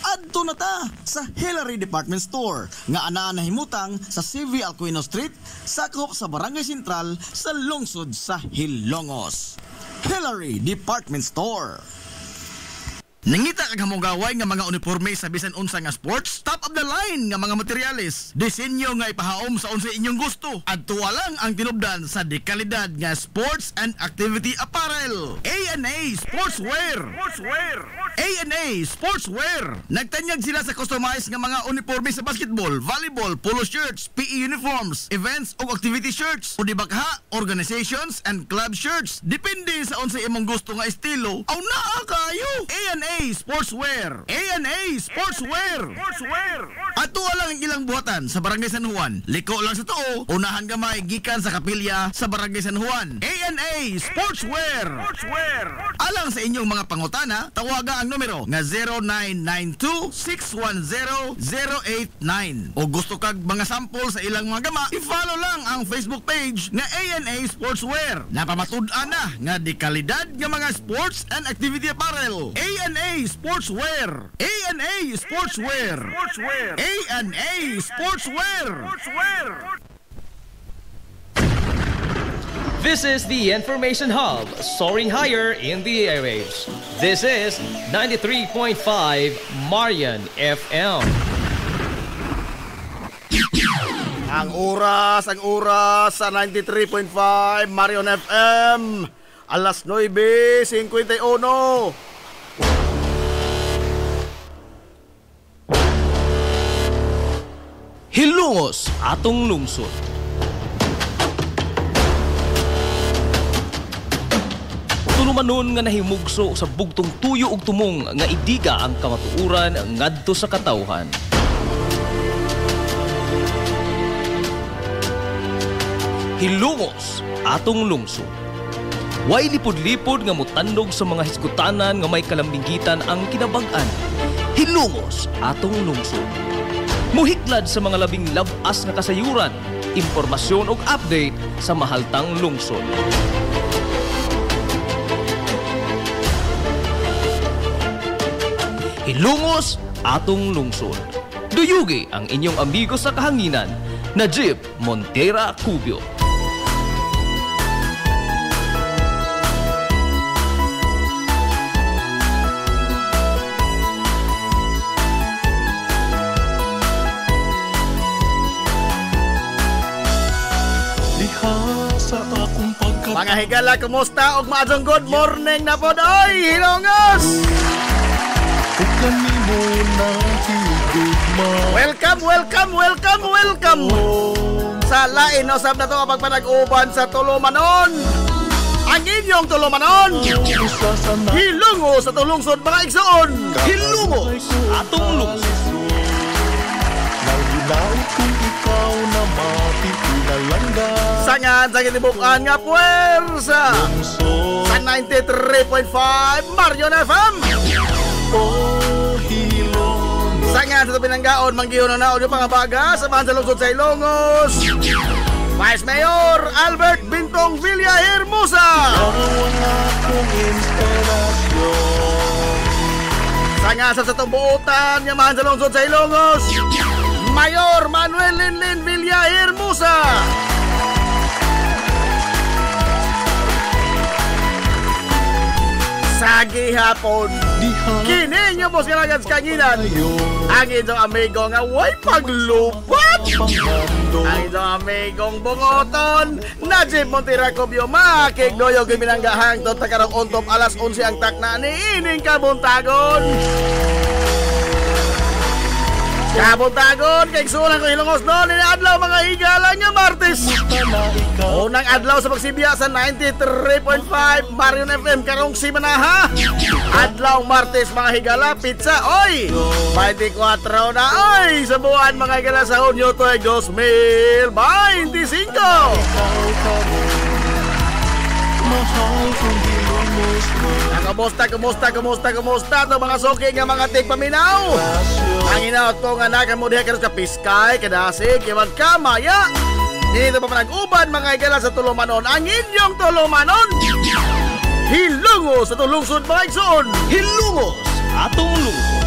Adto na ta sa Hillary Department Store nga ana nahimutang sa CV Alcuino Street, sakop sa Barangay Sentral sa lungsod sa Hilongos. Hillary Department Store. Nangita kag hamugaway nga mga uniforme sa bisan unsa nga sports, top of the line nga mga materyales, disenyo nga ipahaom sa unsa inyong gusto. Adto lang ang tinubdan sa dekalidad nga sports and activity apparel. A&A Sportswear. A&A Sportswear. Nagtanyag sila sa customized nga mga uniforme sa basketball, volleyball, polo shirts, PE uniforms, events ug activity shirts, o dibakha, organizations and club shirts. Depende sa unsa imong gusto nga estilo. Aw naa kayo. A&A Sportswear. A&A Sportswear. Ato lang ang ilang buhatan sa Barangay San Juan. Liko lang sa tuo, unahan gamay gikan sa kapilya sa Barangay San Juan. A&A Sportswear. Alang sa inyong mga pangutana, tawaga ang numero nga 0992-610-089. O gusto kag mga sample sa ilang mga gama, i-follow lang ang Facebook page nga A&A Sportswear. Napamatud-an na nga di kalidad nga mga sports and activity apparel. A&A Sportswear. A&A Sportswear. A&A Sportswear. This is the Information Hub, soaring higher in the airwaves. This is 93.5 Marian FM. Ang oras sa 93.5 Marian FM. Alas 9:51. Hilongos, atong lungsod. Tulumanon nga nahimugso sa bugtong tuyo ug tumong nga idiga ang kamatuuran ngadto sa katawhan. Hilongos, atong lungsod. Way lipod-lipod nga mutandog sa mga hisgutanan nga may kalambingitan ang kinabag-an. Hilongos, atong lungsod. Muhiklad sa mga labing labas nga kasayuran, impormasyon ug update sa mahaltang lungsod. Hilongos, atong lungsod. Duyugi ang inyong amigo sa kahanginan, Najib Montera Cubio. Mga higala, kumusta? Og maadong good morning na po. Oy, Hilongos! Welcome! Sa lain, usab na to kapag panag-uban sa Tulumanon. Ang inyong Tulumanon. Hilongos sa tulungsod mga igsoon. Hilongos atong lungsod. Sangan sa kitibukan nga puwersa sa 93.5 Marion FM. Sangan sa pinanggaon manggiyon na audio pangabaga samahan sa lungsod sa Ilongos. Vice Mayor Albert Bintong Villahermosa. Sangan sa tumbuutan yamahan sa lungsod sa Ilongos. Mayor Manuel Linlin Villahermosa. Sa gihapon kini nyo po sila agad kanginan ang inyong amigo nga way paglupat, ang inyong amigong bungoton Najib Montiracobio makikdoyo giminanggahang to takarang untop alas 11 ang takna ni ining kabuntagon. Kabuntagon, kay sulang ko Hilongos no, ninaadlaw mga higala nga Martes. Unang adlaw sa pagsibya sa 93.5 Marion FM karong simanaha. Adlaw Martes mga higala, pizza, oy! 24 na, oy! Sa buwan mga higala sa Hunyo to ay 2025. Kumusta to mga suki nga mga tigpaminaw? Ang inaot ko nga nakamudiha karon sa Piskay, Kadasig, Iwan Kamaya. Dito pa manag-uban mga igala sa Tulumanon. Ang inyong Tulumanon. Hilongos sa tulungsod mga igsoon. Hilongos atong lungsod.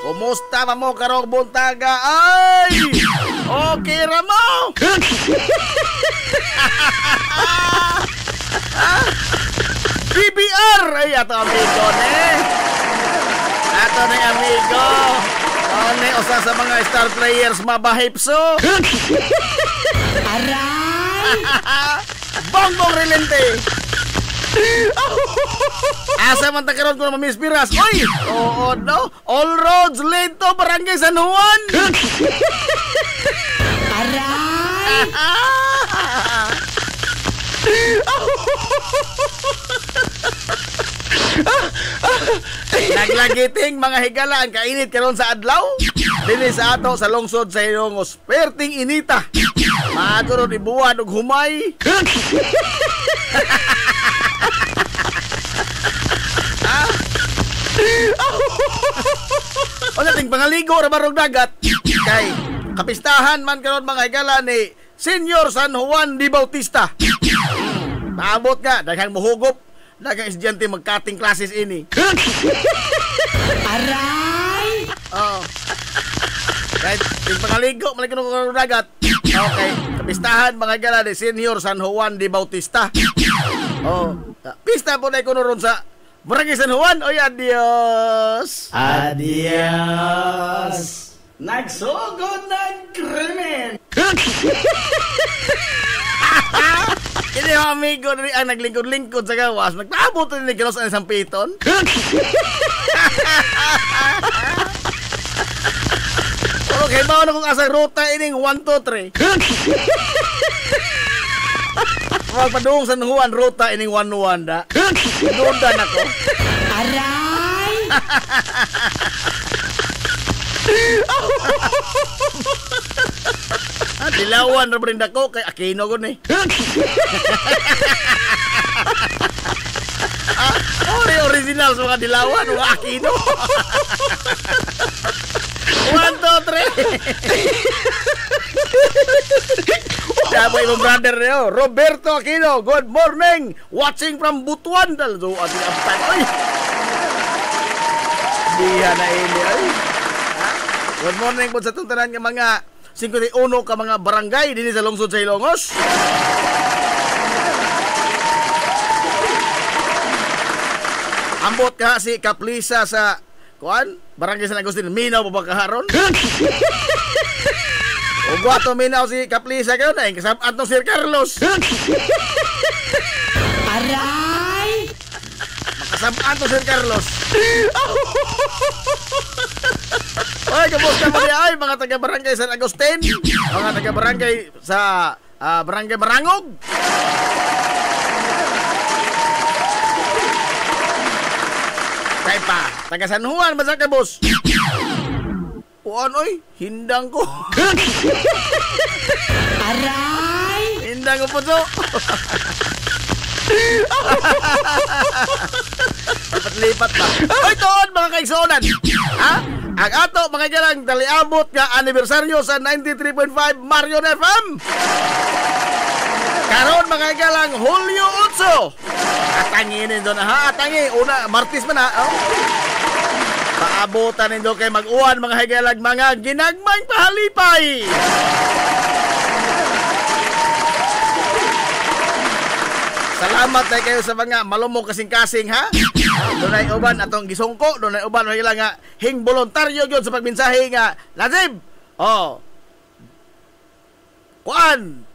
Kumusta pa mo karong buntaga? Ay! Okay ra mo! BBR! Ay, ato amigo ne! Ato na amigo! One, usa sa mga star players mabahipso! Aray! Bongbong Relente! Asa man takaroon ko na mamispiras. Oy! Oo, no? All roads lead to Barangay San Juan. Aray! Naglagiting mga higala ang kainit karon sa adlaw. Dili sa ato sa lungsod sa Hilongos. Perting inita. Maadto ni buwan og humay. O nating pangaligo ra barog dagat kay kapistahan man karon mga higala ni Senior San Juan de Bautista. Paabot nga daghang muhugop, daghang estudyante magkating classes ini. Aray! Oh. Kay ting pangaligo man karon dagat. Okay, kapistahan mga higala ni Senior San Juan de Bautista. Oh, pista po na kuno ron sa Barangay San Juan. Oy, adios! Adios! Nagsugod ng krimen! Hindi mga amigo ang naglingkod-lingkod sa gawas. Nagpaabot na ni Kilos ang isang piton. Okay, bawa na kung asang ruta ining 1, 2, 3. Magpadung San Juan ruta ining 1, 1 da. Dundan ako. Aray! Dilawan na rin ako kay Aquino ko ni. Original sa mga dilawan mga Aquino. 1, 2, 3. Sabay mo brother niyo, Roberto Aquino. Good morning. Watching from Butuan. So, ating abtan. Ay! Diha na ini. Ay! Good morning po sa tuntanan ng mga 51 ka mga barangay din sa lungsod sa Hilongos. Ambot ka si Kaplisa sa Kuan, Barangay San Agustin. Minaw pa ba kaharon? Ugwa to minaw si Kaplisa kayo na. Kasabot to Sir Carlos. Aray! Makasabot to Sir Carlos. Oy, kamusta mo niya? Ay, mga taga-barangay San Agustin. Mga taga-barangay sa Barangay Barangog. Kaya pa, taga San Juan, basta ka, boss. Puan, oy, hindang ko. Aray! Hindang ko po, so. Lipat-lipat ba? Oy, toon, mga kaigsunan. Ha? Ang ato, mga galang, daliabot nga anibersaryo sa 93.5 Marion FM. Karon mga galang, Hulyo 8. Atangin nindo na ha, atangi. Una, Martis man ha. Oh. Paabotan nindo kay mag-uwan mga higalag, mga ginagmang pahalipay. Salamat na kayo sa mga malumong kasing-kasing ha. Dunay uban atong gisungko, dunay uban mga nga hing voluntaryo gyud sa pagmensahe nga Lazib. Oh. Kuan,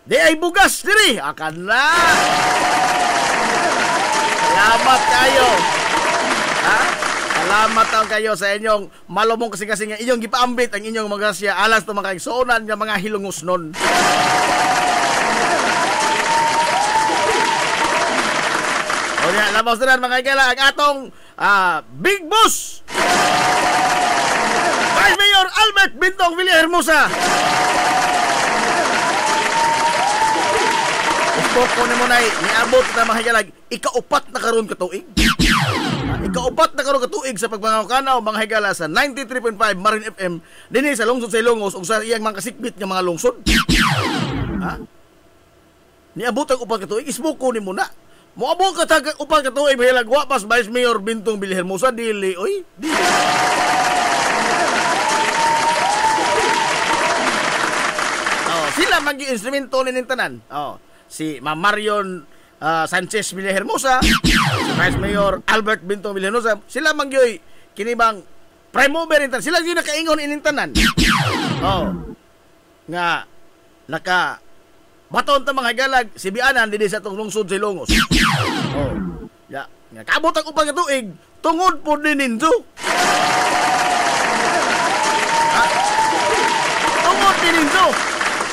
di ay bugas diri akan na. Salamat kayo. Ha? Salamat kayo sa inyong malumong kasing-kasing nga inyong gipaambit ang inyong mga grasya alas to mga kaigsuonan nga mga hilungusnon. O niya, labaw na mga kailan ang atong Big Boss Vice Mayor Albert Bintong Villahermosa. Ispoko ni mo na niabot na mga kailan ikaupat na karon katuig. Ikaupat na karon katuig sa pagpangawkanaw mga higala sa 93.5 Marin FM dinhi sa lungsod sa Ilongos ug sa iyang mga kasikbit nga mga lungsod. Ha? Niabot ang upat katuig, ispoko ni mo na. Moabot ka tag upat katuig bilang guwapas Vice Mayor Bintong Villahermosa dili oy. Dili. Sila magi-instrumento ni tanan. Si Ma'am Marion Sanchez Villahermosa, si Vice Mayor Albert Bintong Villahermosa, sila magyoy kinibang prime mover intan. Sila yung nakaingon inintanan. Nga naka baton ta mga galag si Bianan dinhi sa tong lungsod sa Ilongos. Ya, nga kabot ang upang katuig tungod po din ninyo. Tungod din ninyo.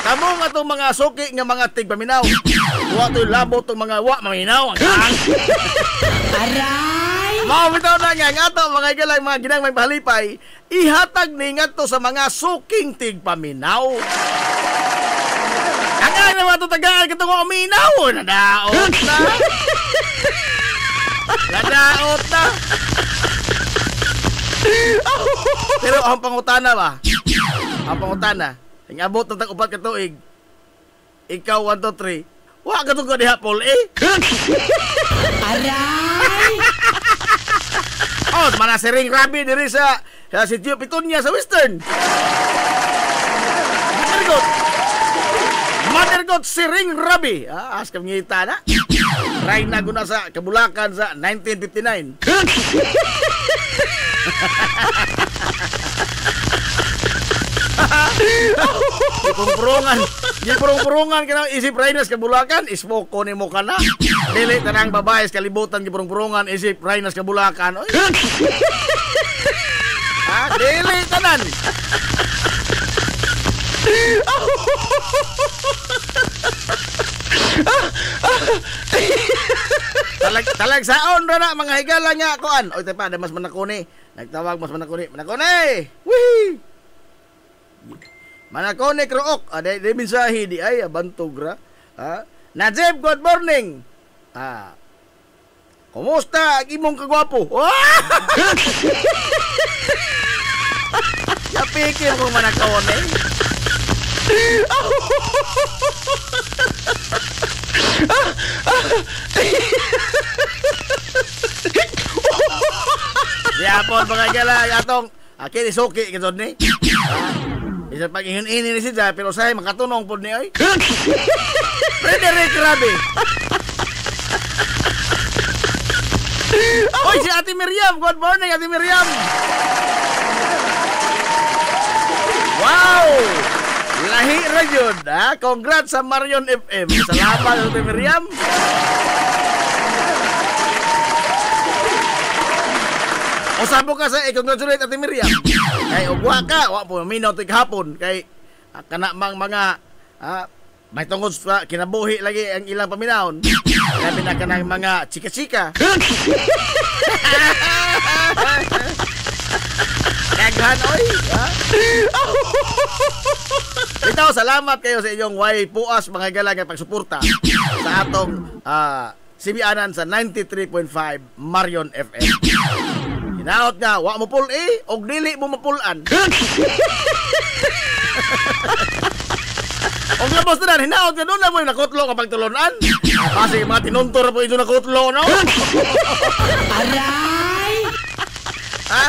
Kamo nga itong mga suki nga mga tigpaminaw. Huwag ito'y labo itong mga maminaw. Aray! Mga bitaw na nga ito, mga igalang mga ginang may pahalipay, ihatag ni nga ito sa mga suking tigpaminaw. Ang nga naman ito tagaan ka itong uminaw. Nadaot na. Nadaot na. Pero ang pangutana ba? Ang pangutana. Ang abot ng upat katuig. Ikaw 1, 2, 3. Wa ka tungkol diha Paul Aray! Mana sering rabi diri sa sitio Pitunya sa Western. Mother God sering rabi. Askam ngita na. Try na guna sa Kabulakan sa 1959. Gipurong-purungan ka na isip Rainas Kabulakan, ismoko ni mo ka na. Dili tanang babae kalibutan gipurong-purungan isip Rainas Kabulakan. Oy. Dili tanan. Talag saon ra na mga higala nga kuan. Oy tepa mas manakuni. Nagtawag mas manakuni. Manakuni. Wee! Manakone krook, aday di mensahe di ay abantugra. Najib, good morning. Kumusta ang imong kagwapo? Yapikir mo manakone. Yapon mga gala atong kini suki kitod ni. Isa pag ihin-ini ni siya, pero sa'yo makatunong po niya, ay. Frederick Rabi. Oy, si Ate Miriam. Good morning, Ate Miriam. Wow! Lahi ra yun, ha? Congrats sa Marion FM. Salamat, Ate Miriam. O sabo ka sa congratulate Ate Miriam. Kay ugwa ka, wa po minaw tig hapon kay kana mang mga may tungod sa kinabuhi lagi ang ilang paminahon. Labi na kanang mga chika-chika. Daghan oy. Ito, salamat kayo sa inyong way puas mga galang at pagsuporta sa atong sibianan sa 93.5 Marion FM. Hinaot nga, wa mo pul og dili mo mapulan. Og labos na hinaot nga doon na mo yung nakutlo kapag tulunan. Kasi mga tinuntor po ito nakutlo, no? Aray! Ha?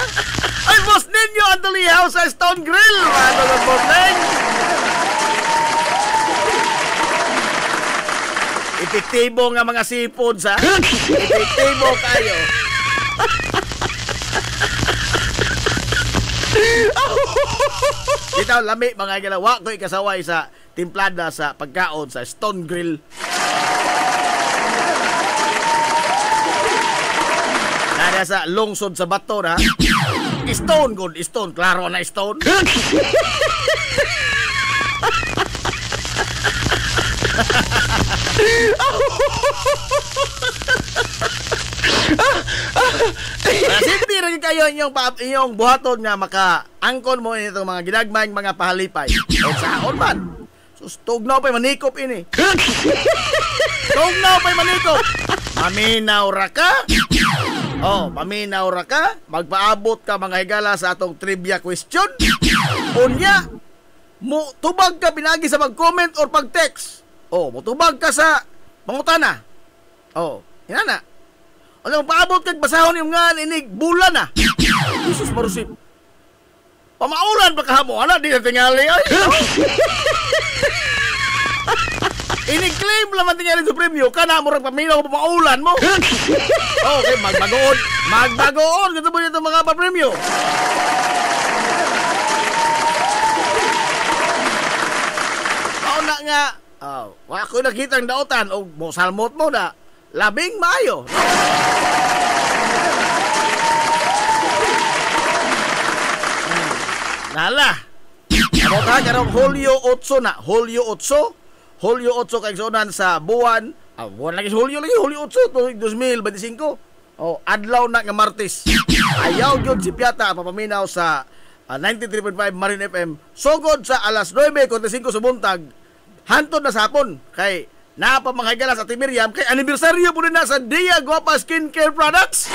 Ay, boss ninyo, Anthony House sa Stone Grill. Ano lang, boss ninyo? Epektibo nga mga seafoods, ha? Epektibo kayo. Dito, lami, mga galawa ko ikasaway sa timplada sa pagkaon sa Stone Grill. Nada sa lungsod sa bato, ha? Stone, good, stone. Klaro na stone. Simple rin kayo inyong buhaton nga maka-angkon mo itong mga ginagmayng mga pahalipay. O saan man. Sus, tugnaw pa'y manikop ini. Tugnaw pa'y manikop. Maminaw ra ka. Oh, paminaw ra ka. Magpaabot ka mga higala sa atong trivia question. Unya, tubag ka pinagi sa mag-comment or pag-text. Oh, mutubag ka sa pangutana. Oh, hinana. Ano, paabot kag basahon yung nga inig bulan na. Jesus marusip. Pamaulan pa kahamo, ana, di na tingali. Ay, inig-claim lang tingali sa premyo. Kana mo rin paminaw pa maulan mo. Okay, magbagoon. Magbagoon. Ganito mo dito mga pa-premyo. Mauna nga. Ako nakita ang daotan. O salmot mo na. Labing maayo. Nala. Ano ka? Karong Hulyo 8 na. Hulyo 8. Hulyo 8 kaigsunan sa buwan. Buwan lagi Hulyo lagi. Hulyo 8. 2025. Oh, adlaw na nga Martes. Ayaw yun si Piata papaminaw sa 93.5 Marin FM. Sugod sa alas 9:45 sa buntag. Hantod na sa hapon. Kay napamangagala sa Ate Miriam. Kay anibersaryo po rin na sa Dia Guapa Skincare Products.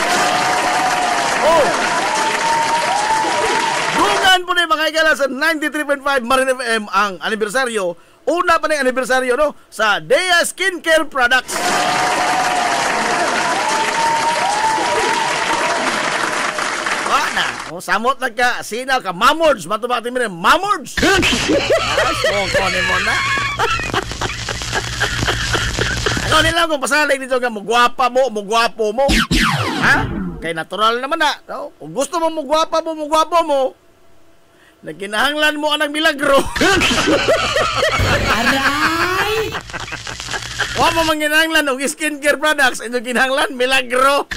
Oh. Dungan po na yung makagala sa 93.5 Marin FM ang anibersaryo. Una pa na yung anibersaryo, no? Sa Dia Skincare Products. Na. O, samot na ka, sinal ka, mamords, matubati mo rin, mamords! Kunin mo na. Ano nila kung pasalig dito ka, mugwapa mo, mugwapo mo. Ha? Kaya natural naman na. No? Kung gusto mo mugwapa mo, mugwapo mo, nagkinahanglan mo ang milagro. Aray! Huwag mo manginahanglan ng skincare products, inyong kinahanglan, milagro.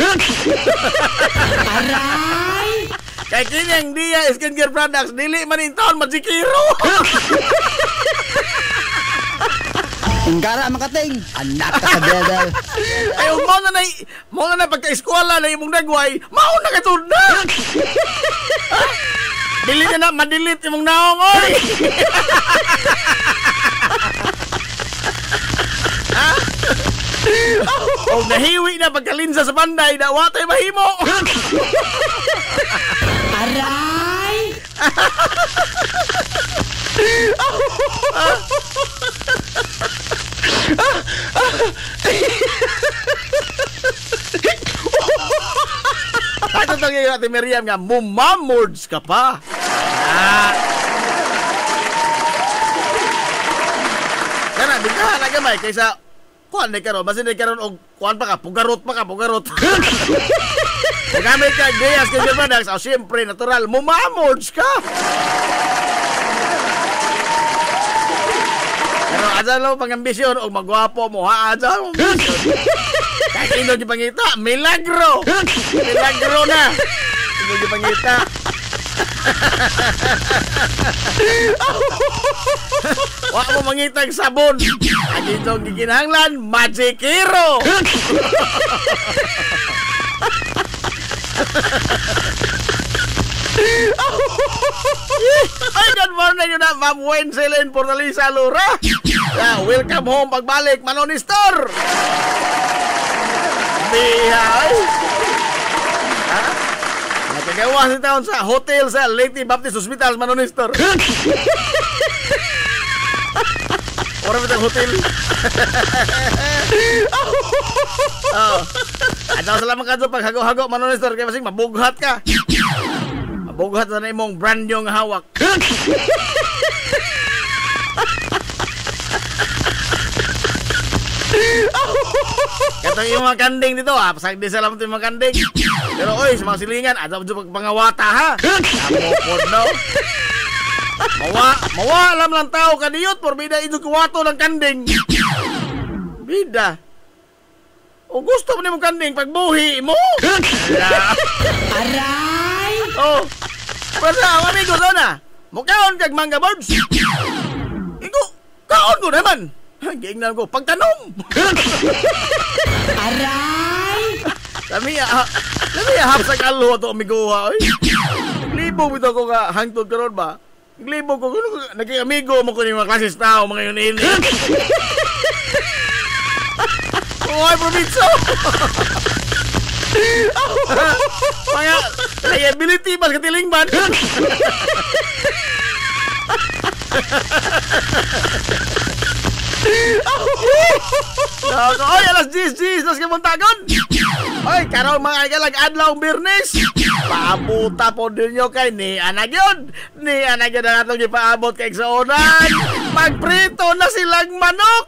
Aray! Kaya kinyang Dia Skincare Products, dili man yung taon, magsikiro. Ingkara makating, anak ka sa bedel. Ay, mo na pagka-eskwala na imong nagway, mauna ka na. Dili na madilit imong naong, oy. Ha? O nahiwi na pagkalinsa sa panday, dawatay mahimo. Aray! Ito itong yung Ate Miriam nga, mumamords ka pa. Kana, bigkahan na gamay kaysa kuhan na karon, basin na karon og kuhan pa ka, pugarot. Magamit ka, Dia Skincare Products, siyempre, natural, mumamords ka. asa lo pangambisyon o magwapo mo ha asa mo ambisyon. Kahit ino di pangita, milagro. Milagro na. Ino di pangita. Wa mo mangitag sabon. Ang itong gikinahanglan, Magic Hero. Ay, good morning yun na, Ma'am Wencelin Portalisa Lura. Welcome home pagbalik, Manoni Store. Bihay. Ha? Nakagawa si taon sa hotel sa Lady Baptist Hospital, Manoni Store. Orang kita hotel. Ada salamat ka pag hago-hago, Manoni Store, kaya masing mabughat ka. Mabughat na imong brand yung hawak. Katong yung mga kanding dito, pasag di salamat yung mga kanding. Pero oy, sa mga silingan, ada mo pangawata ha. Amokod no. Mawa alam lang tao kadiyot, porbida ito kuwato ng kanding. Bida. O gusto mo ni mong kanding, pagbuhi mo. Aray! Oh, pasa, amigo na. Mukaon kag mangga birds. Iko, kaon ko naman. Giingnan ko, pagtanom. Aray! Lami hapsag alo to amigo ha. Naglibog ito ko ka hangtod karon ba? Naglibog ko naging amigo mo ko ni mga klases tao mga yun ini. Oy, provinso. Mga liability pas katilingban. Oy, alas 10 nas kamuntagon. Oy, karon mga igalag adlaw Birnes. Paabuta po ninyo kay ni Anagyod. Ni Anagyod na natong ipaabot kay Exonan. Magprito na silang manok.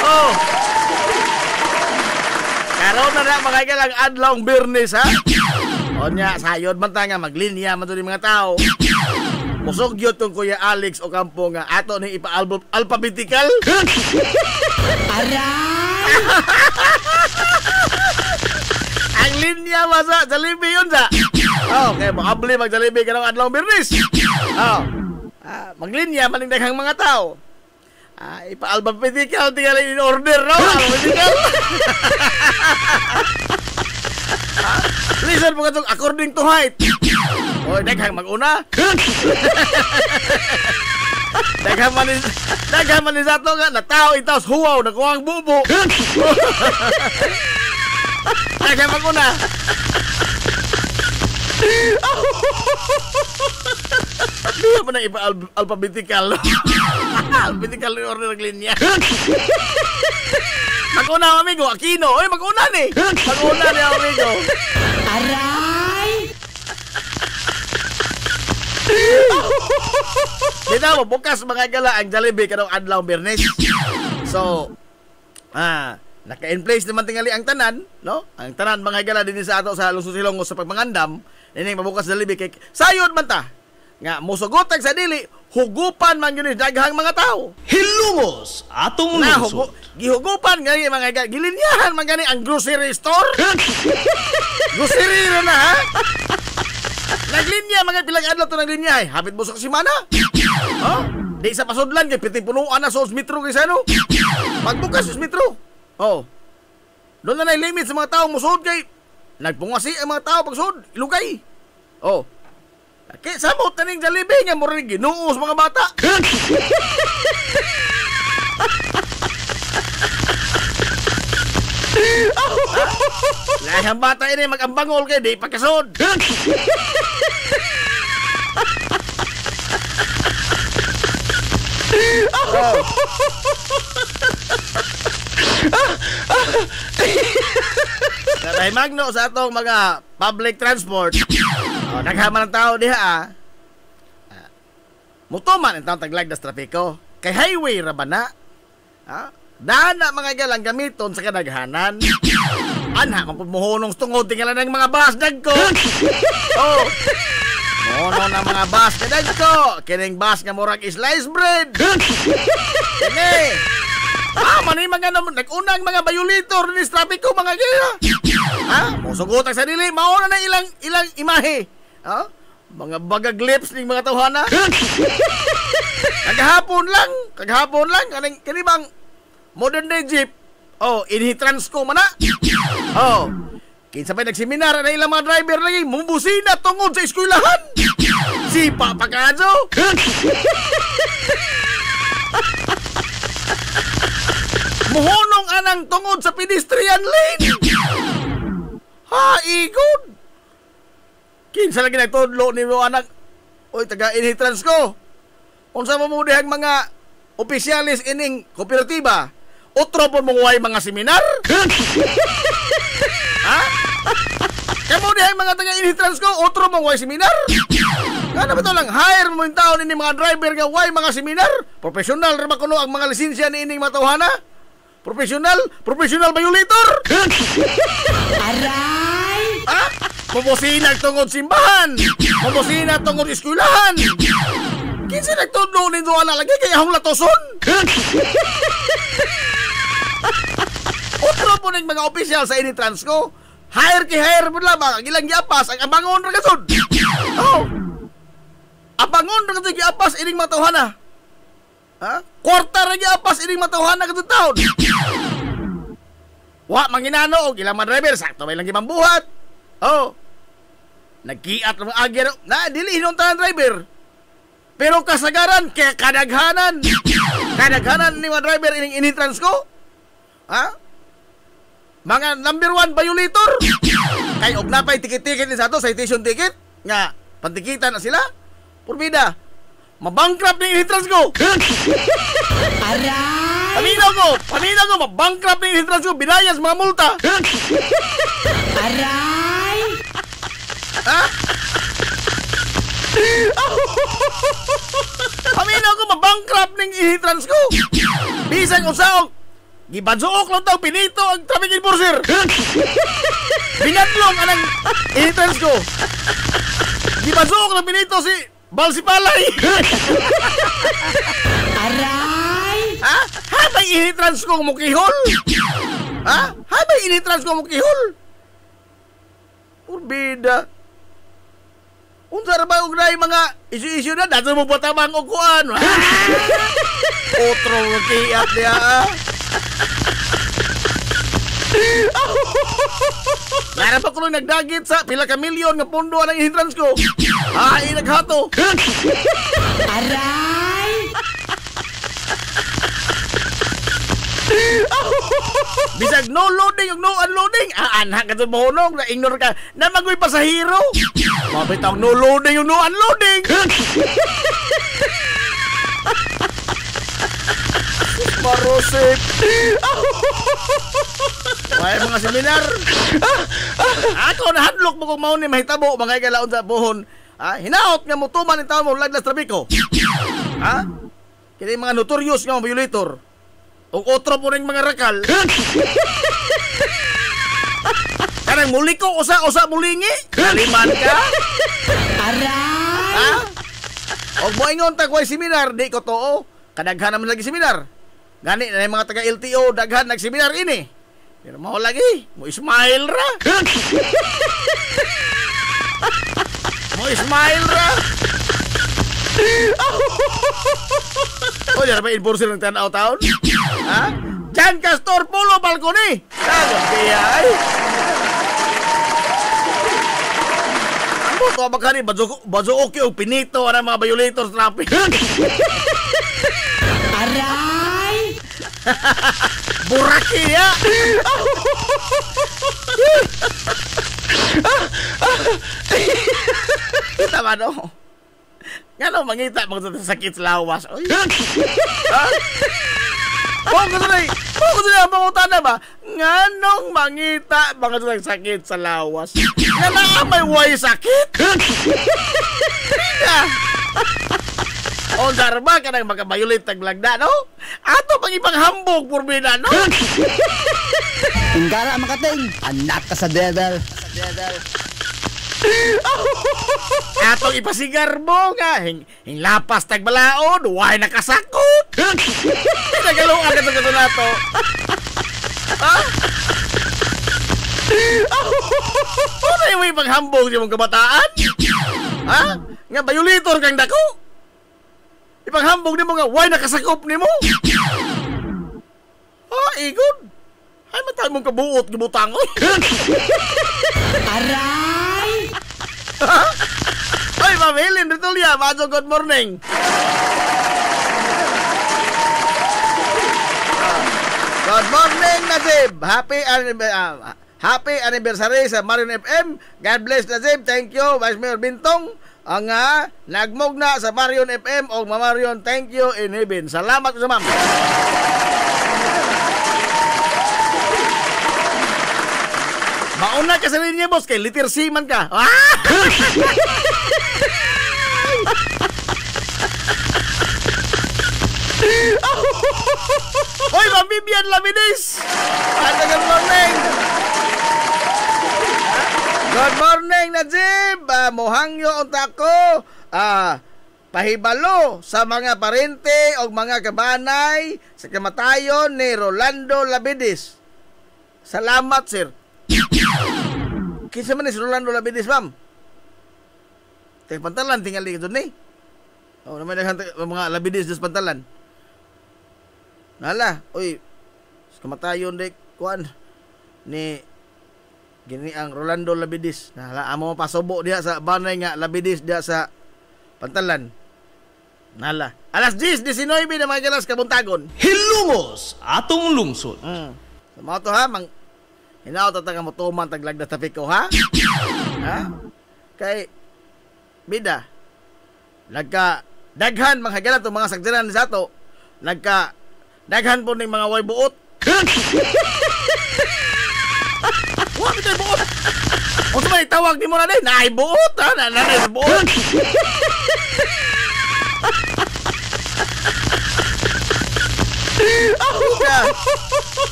Oh. Karon na mga igalag adlaw Birnes ha. Onya sayod man ta nga maglinya man to ni mga tao. Musog yun tong Kuya Alex o Campo nga ato ni ipa-alphabetical. Aray! Ang linya masa Jollibee yun sa. Okay, makabli mag-Jollibee ka ng adlaw Birnes. Maglinya maning daghang mga tao. Ipa-alphabetical tinggal in order no? Alphabetical. Listen po katong according to height. Oy, daghang mag-una. Daghang manis ato nga na tao itaos huwaw na kuwang bubo. Daghang mag-una. Diya pa na iba alphabetical. Alphabetical yung order ng linya. Mag-una amigo, Aquino. Oy, mag-una ni. Mag-una ni amigo. Aray! Dito mo, bukas mga gala ang Jollibee karong adlaw Birnes. So, naka-in place naman tingali ang tanan, no? Ang tanan mga gala din sa ato sa Lungsod Silongo sa pagmangandam. Ini mabukas Jollibee kay sayod man ta. Nga musugotag sa dili, hugupan man yun daghang mga tao. Hilumos atong lungsod. Gihugupan nga mga gilinyahan man gani ang grocery store. Grocery na ha. Naglinya mga pilang adlaw to naglinya ay hapit busok si mana. Oh, di sa pasudlan kay piting punuan na sa metro kay ano. Pagbukas sa metro. Oh. Doon na limit sa mga tao musud kay nagpungasi ang mga tao pagsud ilugay. Oh. Kaya samot na ning Jollibee nga mo rin ginuos mga bata. Lahang bata ini mag-ambangol kayo, di pagkasod. Katay magno sa atong mga public transport. Naghaman ng tao diha mutuman ang taong taglagdas trapiko. Kay highway ra ba na? Dana mga galang gamiton sa kadaghanan. Anha, kung pumuhunong tungod tingala ng mga basdag ko. Oh. Ono na mga bus ka ko. Kining bus nga murag sliced bread. Kini. Mani mga nag-unang mga violator ni traffic ko mga gaya. Musugot ang sarili, mauna na ilang imahe. Mga bagag lips ning mga tawhana. Kagahapon lang kani bang modern day jeep. Inhitrans ko man na. Kinsa pa nagseminar na ilang mga driver lagi mubusina tungod sa eskwelahan. Sipa pa kadyo. Muhunong anang tungod sa pedestrian lane. Igod. Kinsa lagi nagtudlo ni mo anak. Oy, taga-inhitrans ko. Unsa mo mudihang mga opisyalis ining kooperatiba? Otro po mong mga seminar? Kamo dihang mga taga-inhitrans ko, otro mong seminar? Ano ba ito lang? Hire mo yung taon ini mga driver nga mga seminar? Professional rin ba kuno ang mga lisensya ni ining matawhana? Professional violator? Aray! Mabusina tungod simbahan! Mabusina tungod eskwelahan! Kinsa nagtudlo nito ana lagi kay ahong latoson? Otro po ng mga opisyal sa Initrans ko. Hire mo lamang. Ang ilang giapas. Ang abangon na kasod. Abangon na kasod giapas ining matawhana. Kwarta na giapas ining matawhana kasod taon. Manginano. Ilang mga driver. Sakto may lang gimambuhat. Nagkiat ng mga agya. Dili hinong tanan driver. Pero kasagaran. Kaya kadaghanan ni mga driver ining Initrans ko. Mga number 1 violator. Kay og napay ticket ni sa ato, citation ticket nga pantikitan na sila. Purbida. Mabankrupt ni Initrans ko. Aray! Paminaw ko, mabankrupt ni Initrans ko, binayas mga multa. Aray! Paminaw ko, mabankrupt ni Initrans ko. Bisang usaog. Gibadzook lang daw, pinito ang traffic enforcer. Binadlong anang Initrans ko. Gibadzook lang pinito si Balsipalay. Aray! Habay Initrans ko mukihol. Habay Initrans ko mukihol. Urbida. Unsa ra ba og nay mga isu-isu na dato mo patabang og kuan. Otro kiat dia. Nara pa ko nagdagit sa pila ka milyon nga pondo ang Initrans ko. Naghato. Aray! Bisag no loading ug no unloading. Anak ka sa mahunong na ignore ka. Na magoy pasahero. Mabitaw no loading ug no unloading. Marosik. May mga seminar. Ako nahadlok mo kung mauni mahitabo mga igalaon sa buhon. Hinaot nga mutuman ni tawo mo laglas trabiko. Kini mga notorious nga violator. O otro po ning mga rakal. Kanang muli ko usa mulingi. Kaliman ka. Aray! Og moingon ta ko'y seminar di ko too. Kadaghan naman lagi seminar. Gani na yung mga taga LTO daghan nagseminar ini. Pero mo lagi, mo smile ra. Mo smile ra. Diyan ba enforcer ng tanaw taon? Jan Castor Polo Balcony. Sagot kaya ay. Ano to bakari bazo okay o pinito ang mga violators traffic. Aray! Buraki ya. Kita ba no? Ngano mangita sakit sa lawas. Oy. Kung gusto na pangutan na ba? Nganong mangita mga sakit sa lawas? Nga na may way sakit? Hindi. O darba ka nang makabayulit taglagda, no? Ato pang ibang hambog, purbina, no? Tunggara makating, anak ka sa devil. Atong ipasigar mo nga, lapas tagbalaod, why nakasakot. Nagaluan ka sa nato. Ha? Ano yung may paghambog sa mong kabataan? Ha? Nga violator kang dako? Ipaghambog ni mo nga, why nakasakop ni mo? Igod. Ay, matay mong kabuot, gibutangon. Aray! Ha? Ay, Ma'am Helen Ritulia, Majo, good morning. Good morning, Najib. Happy anniversary sa Marion FM. God bless, Najib. Thank you, Vice Mayor Bintong. Ang nagmog na sa Marion FM o Marion, thank you in heaven. Salamat sa ma'am. Mauna ka sa linya, boss, kay liter C man ka. Hoy, Ma'am Vivian Laminis! Good morning! Good morning, Najib! Mohangyo unta ko. Pahibalo sa mga parente o mga kabanay sa kamatayon ni Rolando Labidis. Salamat, sir. Kinsa man ni si Rolando Labidis, ma'am? Pantalan, tinggal di doon eh. Naman mga Labidis dos pantalan. Nala, uy, kamatayon dek, kuan, ni, gini ang Rolando Labidis. Nala, amo pasobo diha sa banay nga Labidis diha sa pantalan. Nala, alas 10:19 na mga galas kabuntagon. Hilumos atong lungsod. Sa mga to ha, hinaw tatang mo tuman taglagda tapik ko ha? Ha? Kay, bida, daghan mga galat o mga sagdiran sa ato, daghan po ng mga way buot. Huwag ito yung buot. O sa may tawag ni mo na din, naay buot ha, nanay buot.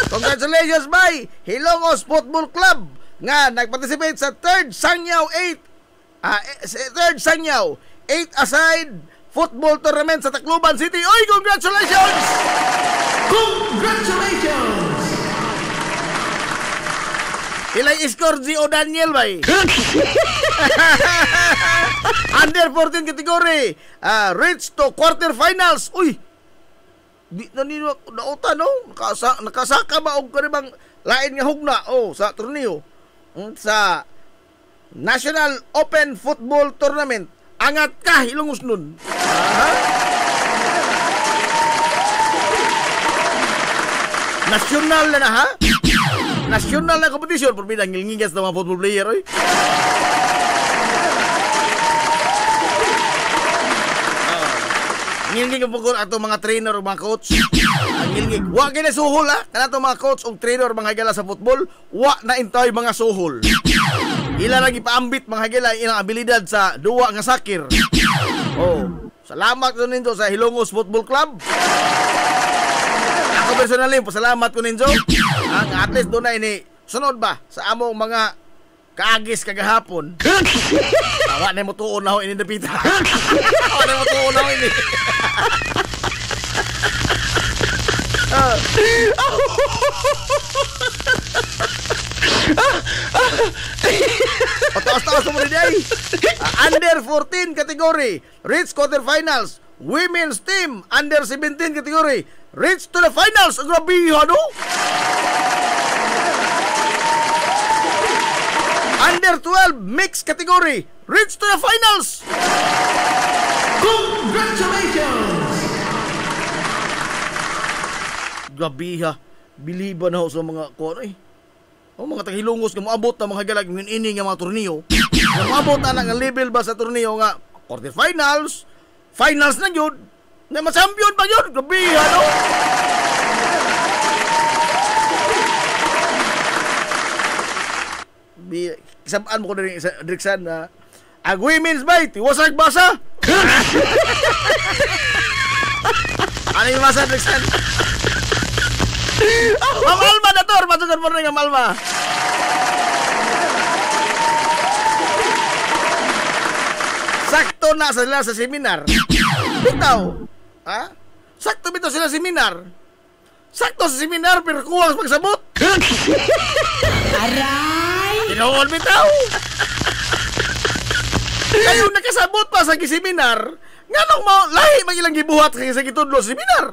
Congratulations, bay! Hilongos Football Club nga nagparticipate sa third Sangyaw 8-aside football tournament sa Tacloban City. Oy, congratulations! Congratulations! Ilay score Gio Daniel, bay? Under 14 category, reach to quarterfinals. Uy! Di na nino nauta no, nakasaka ba og kanibang lain nga hugna sa torneo sa National Open Football Tournament. Angat ka Hilongos nun. National na ha? National na competition por bidang ngilngigas ng mga football player oy. Ngilngig po ato mga trainer o mga coach. Ngilngig. Wa kina suhol ha. Kanato mga coach o trainer o mga higala sa football, wa na intay mga suhol. Ila lagi paambit mga higala ilang abilidad sa duwa nga sakir. Salamat ko ninyo sa Hilongos Football Club. Ako personally, pasalamat ko ninyo. At least doon na ini sunod ba sa among mga kaagis kagahapon. Awa na mo tuon na ho ini dapita. Awa na mo tuon na ho ini. Taas-taas mo rin ay. Under 14 category, reach quarterfinals. Women's team, under 17 category, reach to the finals. Grabe, ano? Under 12 mixed category, reach to the finals. Congratulations! Grabe ha, biliban na ho sa mga kuano eh. Mga taghilungos nga moabot na mga galag ini nga mga torneo. Nga moabot na nga level ba sa torneo nga quarterfinals, finals na yun. Na ma-champion pa yun. Grabe ha, no? Isabaan mo ko na rin, Drixan, na ang women's bite, iwasag basa. Ano yung basa, Drixan? Ma'am Alma na to, matugan mo rin ang Alma. sakto na sila sa seminar. Bitaw. Ha? Sakto bitaw sila sa seminar. Sakto sa seminar pero kuwang sa pagsabot. Aray! Tinuod bitaw. Kayo nakasabot pa sa seminar. Nganong mo lahi mag ilang gibuhat sa gitudlo sa seminar.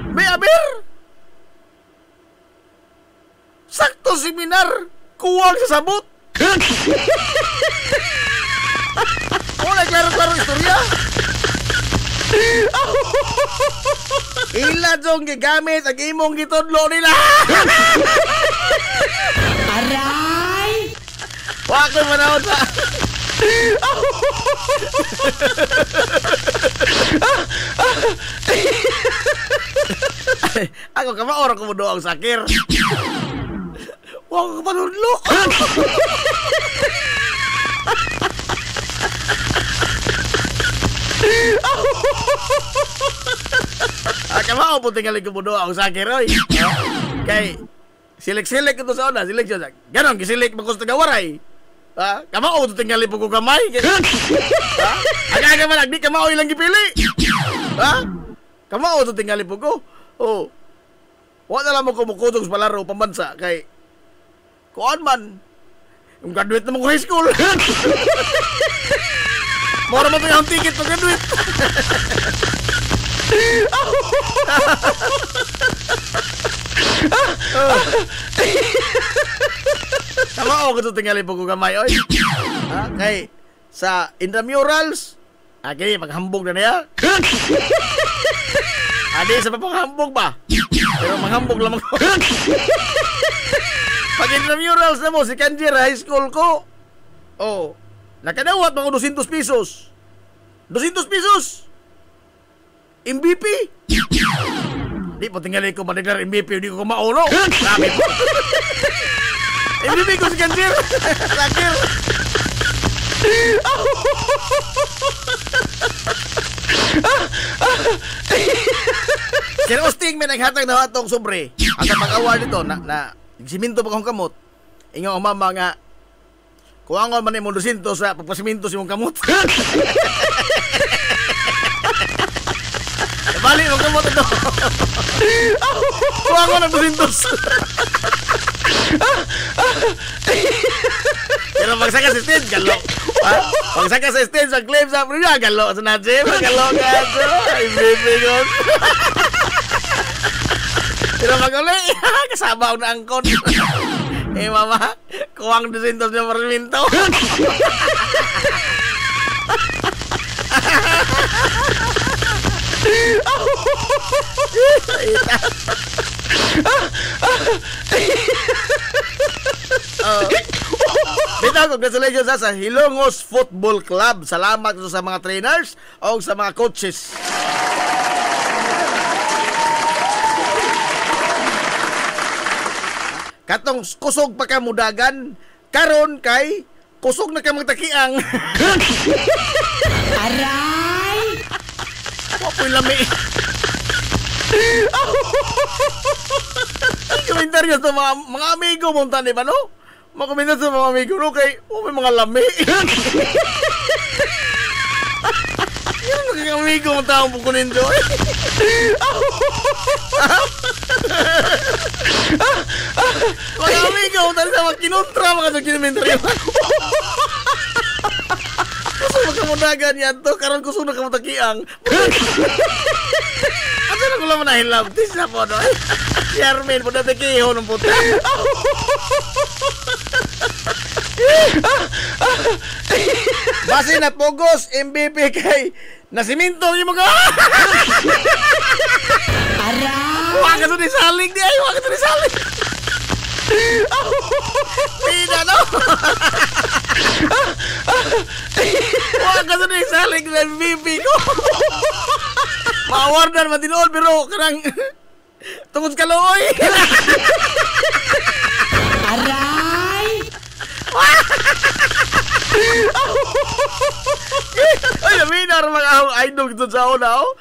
May aber. Sakto seminar kuwang sa sabot. Wala klaro-klaro istorya. Ila dong gigamit ang imong gitudlo nila. Aray! Wag ko manawad pa. Ako kamaor ko mo doang sakir. Wag ko panudlo. Kamao po tingali ko mo doang sakir oy. Kay silik-silik ito sa una, silik siya. Ganon, gisilik mo gusto gawaray. Ha? Kamao ito tingali po ko kamay. Ha? Aga man, di kamao ilang gipili. Ha? Kamao ito tingali po ko. Oh. Wala lang mo kumukutong sa palaro pambansa kay kuan man. Yung graduate na mo ko high school. Mora mo ito yung ticket pag graduate. Tama ako ito tingali po ko kamay oy. Ha? Kay sa intramurals kaya maghambog na niya. Adi sa papanghambog ba? Pero maghambog lang ako. Pag intramurals na mo si Kanjir high school ko. Oh, nakadawat mga 200 pesos. 200 pesos. MVP. Di po tingali ko madaglar MVP, di ko kumaulo. Sabi po. MVP ko si Kanjir. Sakir. Sino Osting may naghatag na hatong sobre. Ang sa pag-award nito na siminto pa kong kamot. Ingaw ang mama nga kuwangon man imong 200 sa pagpasiminto si mong kamot. Balik mo kamot ito. Kuwangon ang 200. Pero magsaka sa stage, galo. Magsaka sa stage, sa claim sa priya, galo. Sa Najib, galo ka. Ay, baby God. Pero mag-uli, kasabaw na angkon. Eh, mama, kuwang 200 niya marminto. Bitaw, congratulations sa Hilongos Football Club. Salamat sa mga trainers o sa mga coaches. Katong kusog pa ka mudagan, karon kay kusog na ka magtakiang. Aray! Wapoy lami. Komentaryo sa mga amigo mong tani ba, no? Mga komentaryo sa mga amigo, no? Kay, may mga lami. Yan ang amigo mong taong pukunin doon. Mga amigo mong tani sa mga kinontra, mga sa komentaryo. Kusog magkamudagan yan to, karon kusog na kamutakiang. Ano na ko lang manahilaw? Tis na po, no? Si Armin, po na tekiho ng puta. Basi na pogos, MVP kay nasiminto yung mga... Aray! Huwag ka ito ni Saling di ay, huwag ka ito ni Saling. Pina, no? Huwag ka ito ni Saling na MVP ko. Maawardan matinood pero karang tungod ka looy. Aray! Ay, naminar mga idol dito sa una, oh.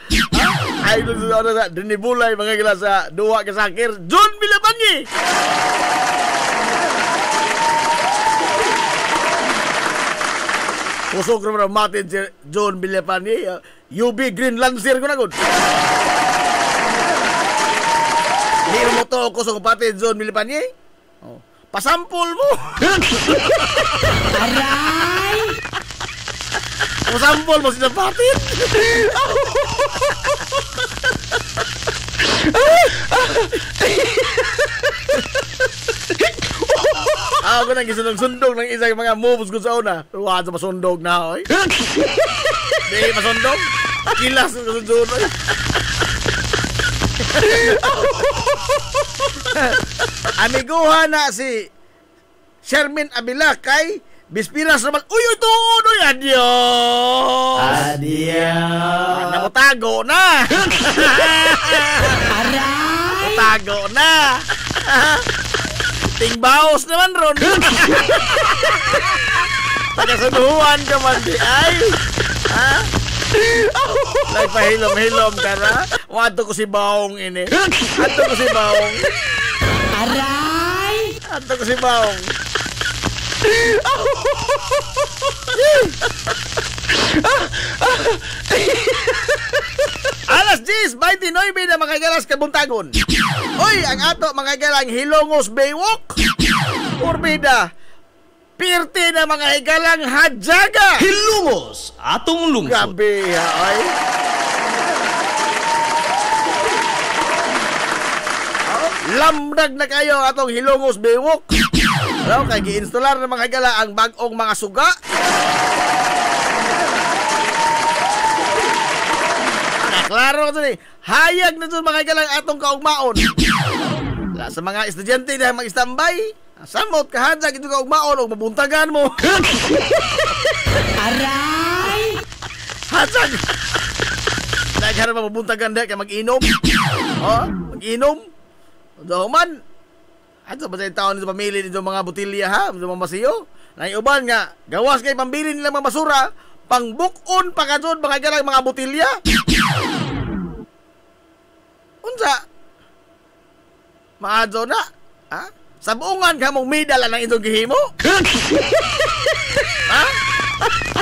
Idol dito sa una sa dinibulay mga gila sa duwa kasakir. John Bilabangi! Kusog naman ang matin si John Villapani. UB Green Lancer ko na gud. Hindi mo to kusog ang pati John Villapani. Oh. Pasampol mo. Aray! Pasampol mo sinapatin. Ako nang gisundog ng isang mga moves ko sa una. Huwag sa masundog na, oy. Di masundog. Kilas ko sa oy. Amiguha na si Shermin Abila kay Bispiras naman. Uy, ito! Uy, adios! Adios! Nakutago na! Aray! Nakutago na! Tingbaos naman ron. Tagasunuhan ka man di ay. Ha? Nagpahilom-hilom ka na. Wato ko si Baong ini. Ato ko si Baong. Aray! Ato ko si Baong. Alas 10:29 na mga galas kabuntagon. Hoy, ang ato mga galang Hilongos Baywalk. Urbida. Pirti na mga higalang Hadjaga. Hilungos, atong lungsod. Grabe ha, oy. Lamdag na kayo atong Hilongos Baywalk. Ano, kay gi-installar ng mga higala ang bag-ong mga suga. Klaro ito ni. Hayag na ito mga higala atong kaugmaon. Sa mga estudyante na mag-standby, samot kahadjag ito kaugmaon o mabuntagan mo. Aray! Hadsag! Nagharap ang mabuntagan dahil kaya mag-inom. Oh, mag-inom. Dahuman. Ato ba sa taon nito pamili nito mga butilya ha? Mga masiyo? Naiuban nga, gawas kay pambili nila mga basura, pangbukon pa ka doon mga galang mga butilya. Unsa? Maadso na? Ha? Sa buungan ka mong medal ang itong gihimo? Ha?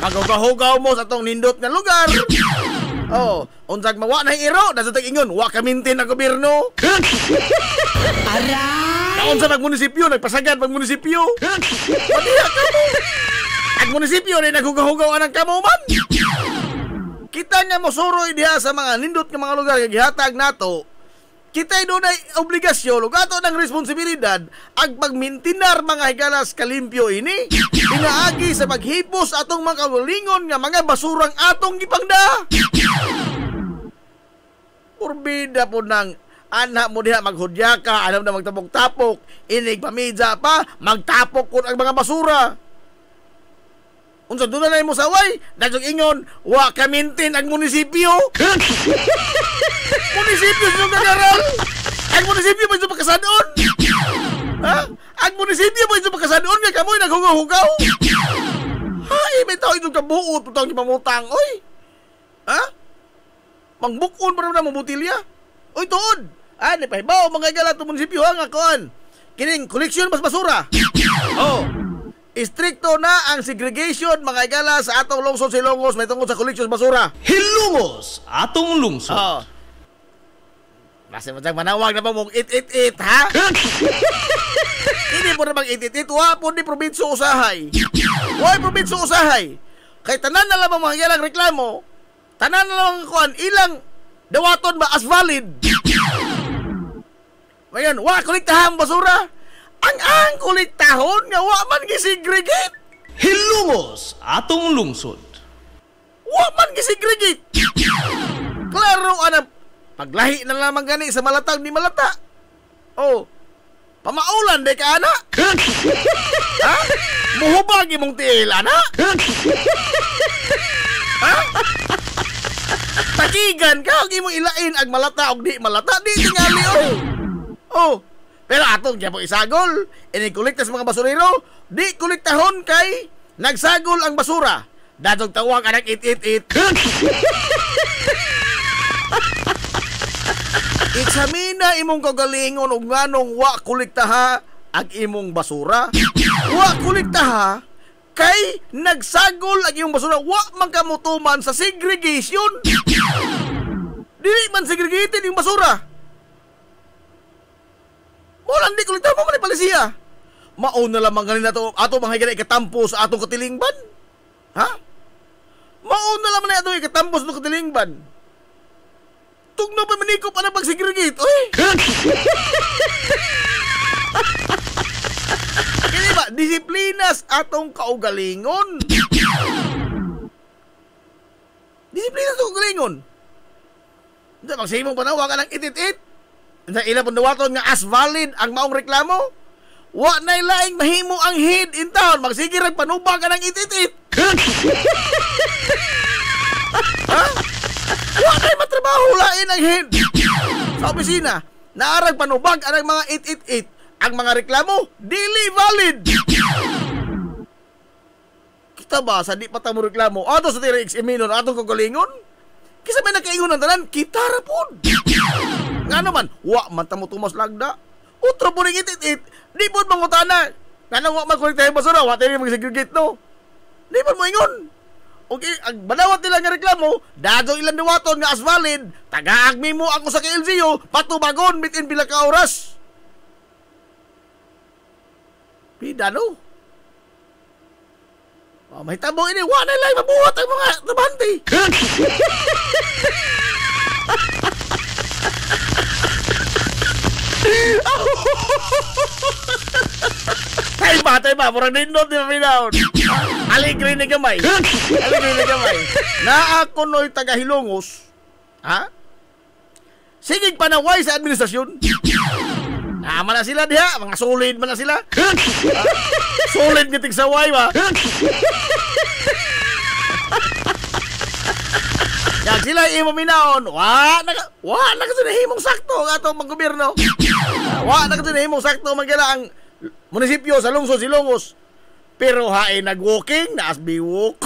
Magaw-gahugaw mo sa itong nindot na lugar. Oh, unsag mawa na iro, nasa ingon, wa kamintin na gobyerno. Aray! Kaon sa pag-munisipyo, nagpasagad pag-munisipyo. Madiha ka mo. Ang munisipyo na naghugaw-hugaw anang kamo man. Kita nga mo suroy diha sa mga nindot nga mga lugar nga gihatag nato. Kita doon ay obligasyon, ato ng responsibilidad ang pagmintinar mga higalas kalimpyo ini. Pinaagi sa maghipos atong mga kawalingon nga mga basurang atong gipangda. Urbida po ng anak mo diha maghudya ka, alam na magtapok-tapok, inig pamidya pa, magtapok ko ang mga basura. Unsa doon na mo saway, dagang ingon, wa kamintin ang munisipyo. Munisipyo sa nagaral. Ang munisipyo ba ito pagkasadon? Ha? Ang munisipyo ba ito pagkasadon nga kamoy naghugaw-hugaw? Hay, may tao itong kabuot, putang ipamutang, oy. Ha? Mangbukon pa naman ang butilya. Oy, tuod. Ano pa, ibaw mga galat ng munisipyo ha nga kon. Kining koleksyon mas basura. Oh. Istrikto na ang segregation mga igala sa atong lungsod Hilongos may tungkol sa koleksyon basura. Hilungos, atong lungsod. Oh. Nasa mo manawag na ba mong it ha? Hindi po na mag-it wapon di probinsyo usahay. Why probinsyo usahay? Kay tanan na lang mga ilang reklamo, tanan na lang kuan ilang dawaton ba as valid. Ngayon, wa kolektahang basura. Ang kolektahon nga wa man gisegregate. Hilungos, atong lungsod. Wa man gisegregate. Klaro anang paglahi na lamang gani sa malatag ni malata. Oh. Pamaulan day ka ana. Ha? Muhubag imong tiil ana. Ha? Takigan ka og imong ilain ag malata og di malata di tingali oy. Oh. Pero atong gyapon isagol, inikolekta sa mga basurero, di kolektahon kay nagsagol ang basura. Dadog tawag anak it. Iksamina imong kagalingon og nganong wa kolektaha ang imong basura. Wa kolektaha Kay nagsagol ang iyong basura, wa man ka mutuman sa segregation. Dili man segregated yung basura. Wala, hindi ko litaw mo man ipalisiya. Mauna lamang ganin ato mga higanay ikatampo sa atong katilingban. Ha? Mauna lamang na ato ikatampo sa atong katilingban. Tugno pa manikop na pag-segregate. Uy! Kaya ba, disiplinas atong kaugalingon. Disiplinas atong kaugalingon. Hindi, magsimong panawa ka ng itit-it. Sa ilang pandawaton nga as valid ang maong reklamo. Wa na'y laing mahimo ang head in town. Magsigirag panubag ka ng itit-it. Ha? Wa na'y matrabaho lain ang head. Sa opisina, naarag panubag ang mga it-it-it. Ang mga reklamo, dili valid. Kita ba, sa di patamo reklamo, ato sa tira x-eminon, atong kagalingon? Kisa may nakaingon ng tanan, kita rapod. Nga naman, wa man tamo tumas lagda. Utro po rin it-it-it, di po mangutana. Nga nang wa man kulit tayo basura, wa tayo mag-segregate no. Di po mo ingon. Okay, ang banawat nila nga reklamo, dago ilang dawaton nga as valid, tagaagmi mo ako sa KLGU, patubagon bitin pila ka oras. Pida no? Mahitabo ini, wa na lang mabuhat ang mga trabante. Tayo ba, murang nindot di maminaon. Aligri ni gamay. Na ako no'y taga-Hilongos, ha? Sigig panaway sa administrasyon. Naman na sila diha, mga solid man na sila. Solid gitig saway ba? Yan sila imo minaon. Wa na himong sakto ato mga gobyerno. Wa na himong sakto magila ang munisipyo sa lungsod Silongos. Pero hae nag-walking na as biwok.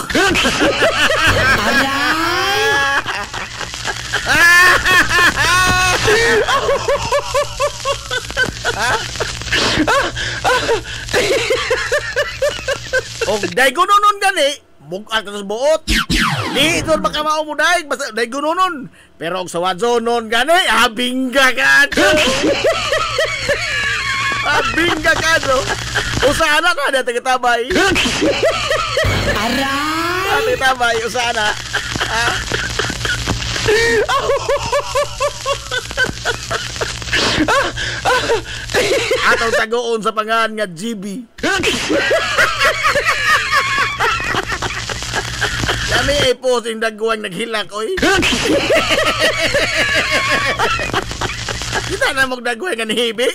O daygononon gani, bukat ka sa buot. Di doon makamao mo daig, basta daygononon. Pero og sa wadzonon gani, abingga ka ato. Abingga ka ato. Usana na na tagitabay. Aray! Tagitabay, usana. Atong tagoon sa pangalan nga GB. Kami ay po yung dagwang naghilak, oy. Kita na magdagwang nga nihibi.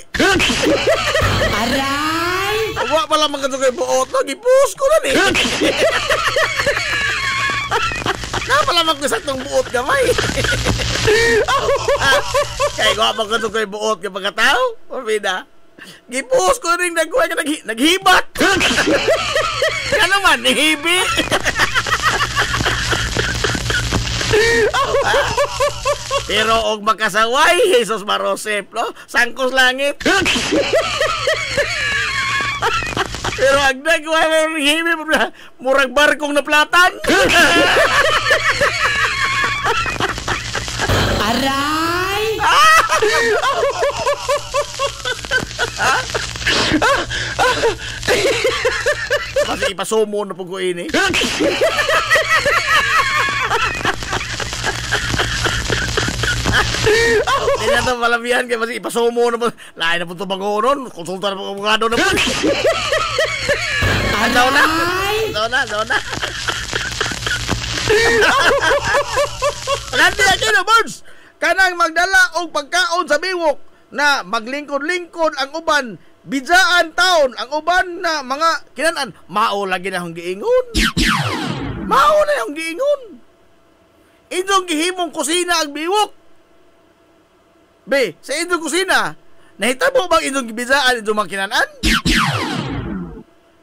Aray! Wa pala magkatugay buot, no? Gipus ko na ni. Na pala magkasatong buot gamay. Kaya ko magkatugay buot ka pagkatao, mabida. Gipus ko rin dagwang nga naghibat. Ano man, nihibi. Pero og makasaway, Jesus Marosep, no? Sangkos langit. Pero ang nagwa ng himi, murag barkong na platan. Aray! Kasi ipasumo na po ko ini. Hindi na ito malamihan kaya kasi ipasumo na po. Lain na po ito bangonon. Konsulta na po abogado na po. Daw na. Nanti ako na, Birds. Kanang magdala o pagkaon sa biwok na maglingkod-lingkod ang uban. Bidzaan taon ang uban na mga kinanan. Mao lagi na yung giingon. Mao na yung giingon. Inyong gihimong kusina ang biwok. Be, sa inyong kusina, nahitabo bang inyong gibidzaan inyong mga kinanan?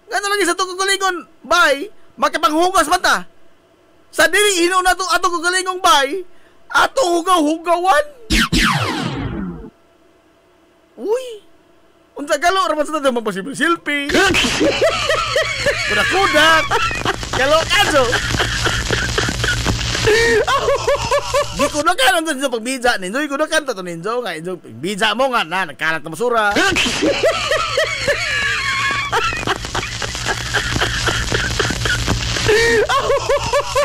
Nga lagi sa itong kagalingon, bay, makapanghugas man ta. Sa dili, hino na itong atong kagalingong bay, atong hugaw-hugawan. Uy, unsa galo, raman sa itong magpasilpi. Kuda-kuda. Kalau kaso. Gikudakan ang ninyo pagbija ninyo. Gikudakan to ninyo. Nga inyo bija mo nga na. Nagkalat na masura.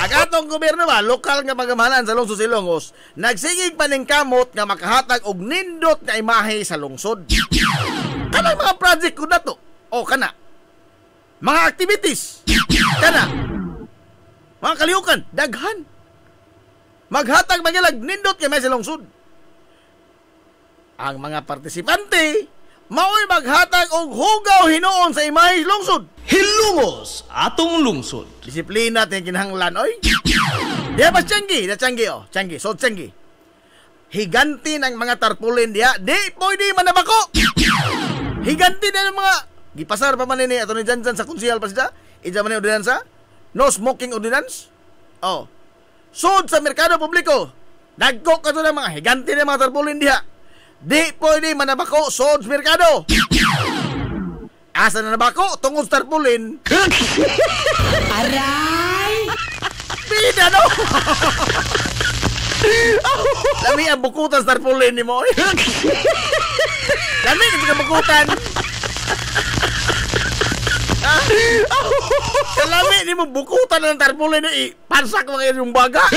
Ang atong gobyerno ba, lokal nga pagamahalan sa lungsod Ilongos, nagsigig pa ning kamot nga makahatag og nindot nga imahe sa lungsod. Kanang mga project ko na to. O kana. Mga activities. Kana. Mga kalihukan, daghan. Maghatag magilag nindot nga imahe sa lungsod. Ang mga partisipante mao'y maghatag og hugaw hinuon sa imahe lungsod. Hilumos atong lungsod. Disiplina ting kinahanglan oy. Diya ba Tianggi? Da Tianggi oh. Tianggi, so Tianggi. Higanti ng mga tarpaulin diya, di pwede manabako. Higanti na ng mga gipasar pa man ni ato ni Janjan sa konsehal pa siya. Ija man ni ordinansa. No smoking ordinance. Oh. Sud sa merkado publiko. Dagko ka to ng mga higanti ng mga tarpaulin diya. Di pwede manabako sud sa merkado. Asa na nabako tungod sa tarpaulin. Aray! Pida no. Lami ang bukutan sa tarpaulin ni mo. Lami ang bukutan. Kalami ni mo bukutan ng tarpaulin ni pansak mga yung baga.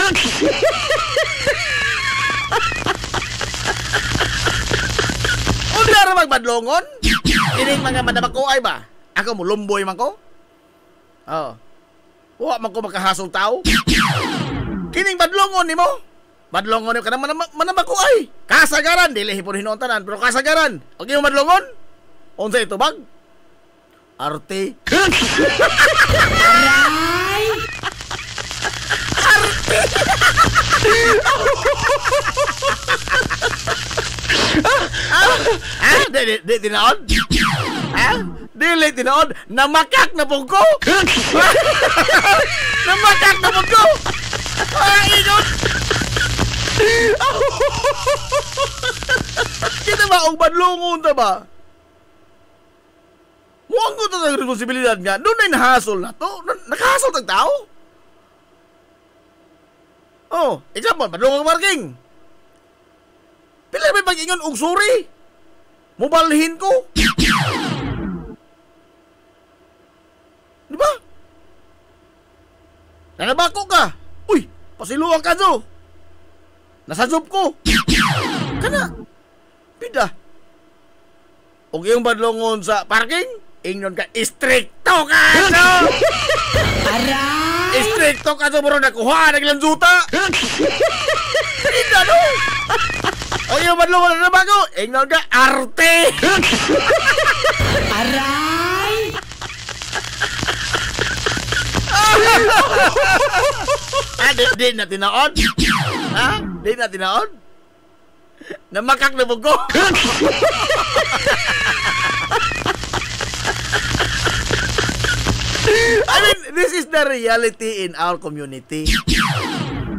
Unda ra magbadlongon. Kining mga manabakuay ba? Ako mo lumboy man ko. Oh. Wa man ko makahasol tao. Kining badlongon nimo. Badlongon ka naman manabakuay. Kasagaran dili hipon hinuon tanan, pero kasagaran. Og yung badlongon? Unsa ito bag? Arte. Aray! Di tinaon? Dili tinaon? Namakak na po ko! Namakak na po ko! Ingon! Kita ba, ang badlungon ta ba? Muang ko ito sa responsibilidad nga. Doon ay nahasol na to. Nakahasol tag tao? Oh, example, badlungon parking. Pila may pag-ingon og sorry. Mubalhin ko. Di ba? Nanabako ka. Uy, pasiluwang ka do. Nasasop ko. Kana. Pida. Og iyong badlongon sa parking, ingnon ka, istrikto ka, no? Aray! Istrikto ka, so bro, nakuha, naglanzuta. Pida, no? O yung madlungan na bago, ingnon ka, arte! Aray! Di na tinaon? Ha? Di na tinaon? Namakak na bugo? I mean, this is the reality in our community.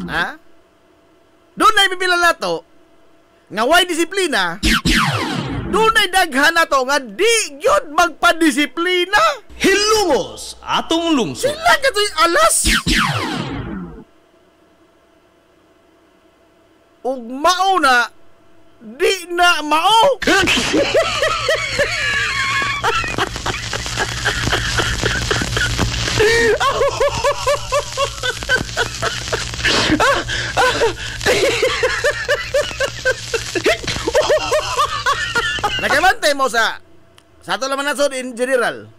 Ha? Doon na ibibila na to, nga way disiplina, doon ay daghan na to nga di yun magpadisiplina. Hilumos atong lungsod. Sila ka to'y alas. Ug mao na, di na mao. Nakamantay mo sa ato laman nasod in general.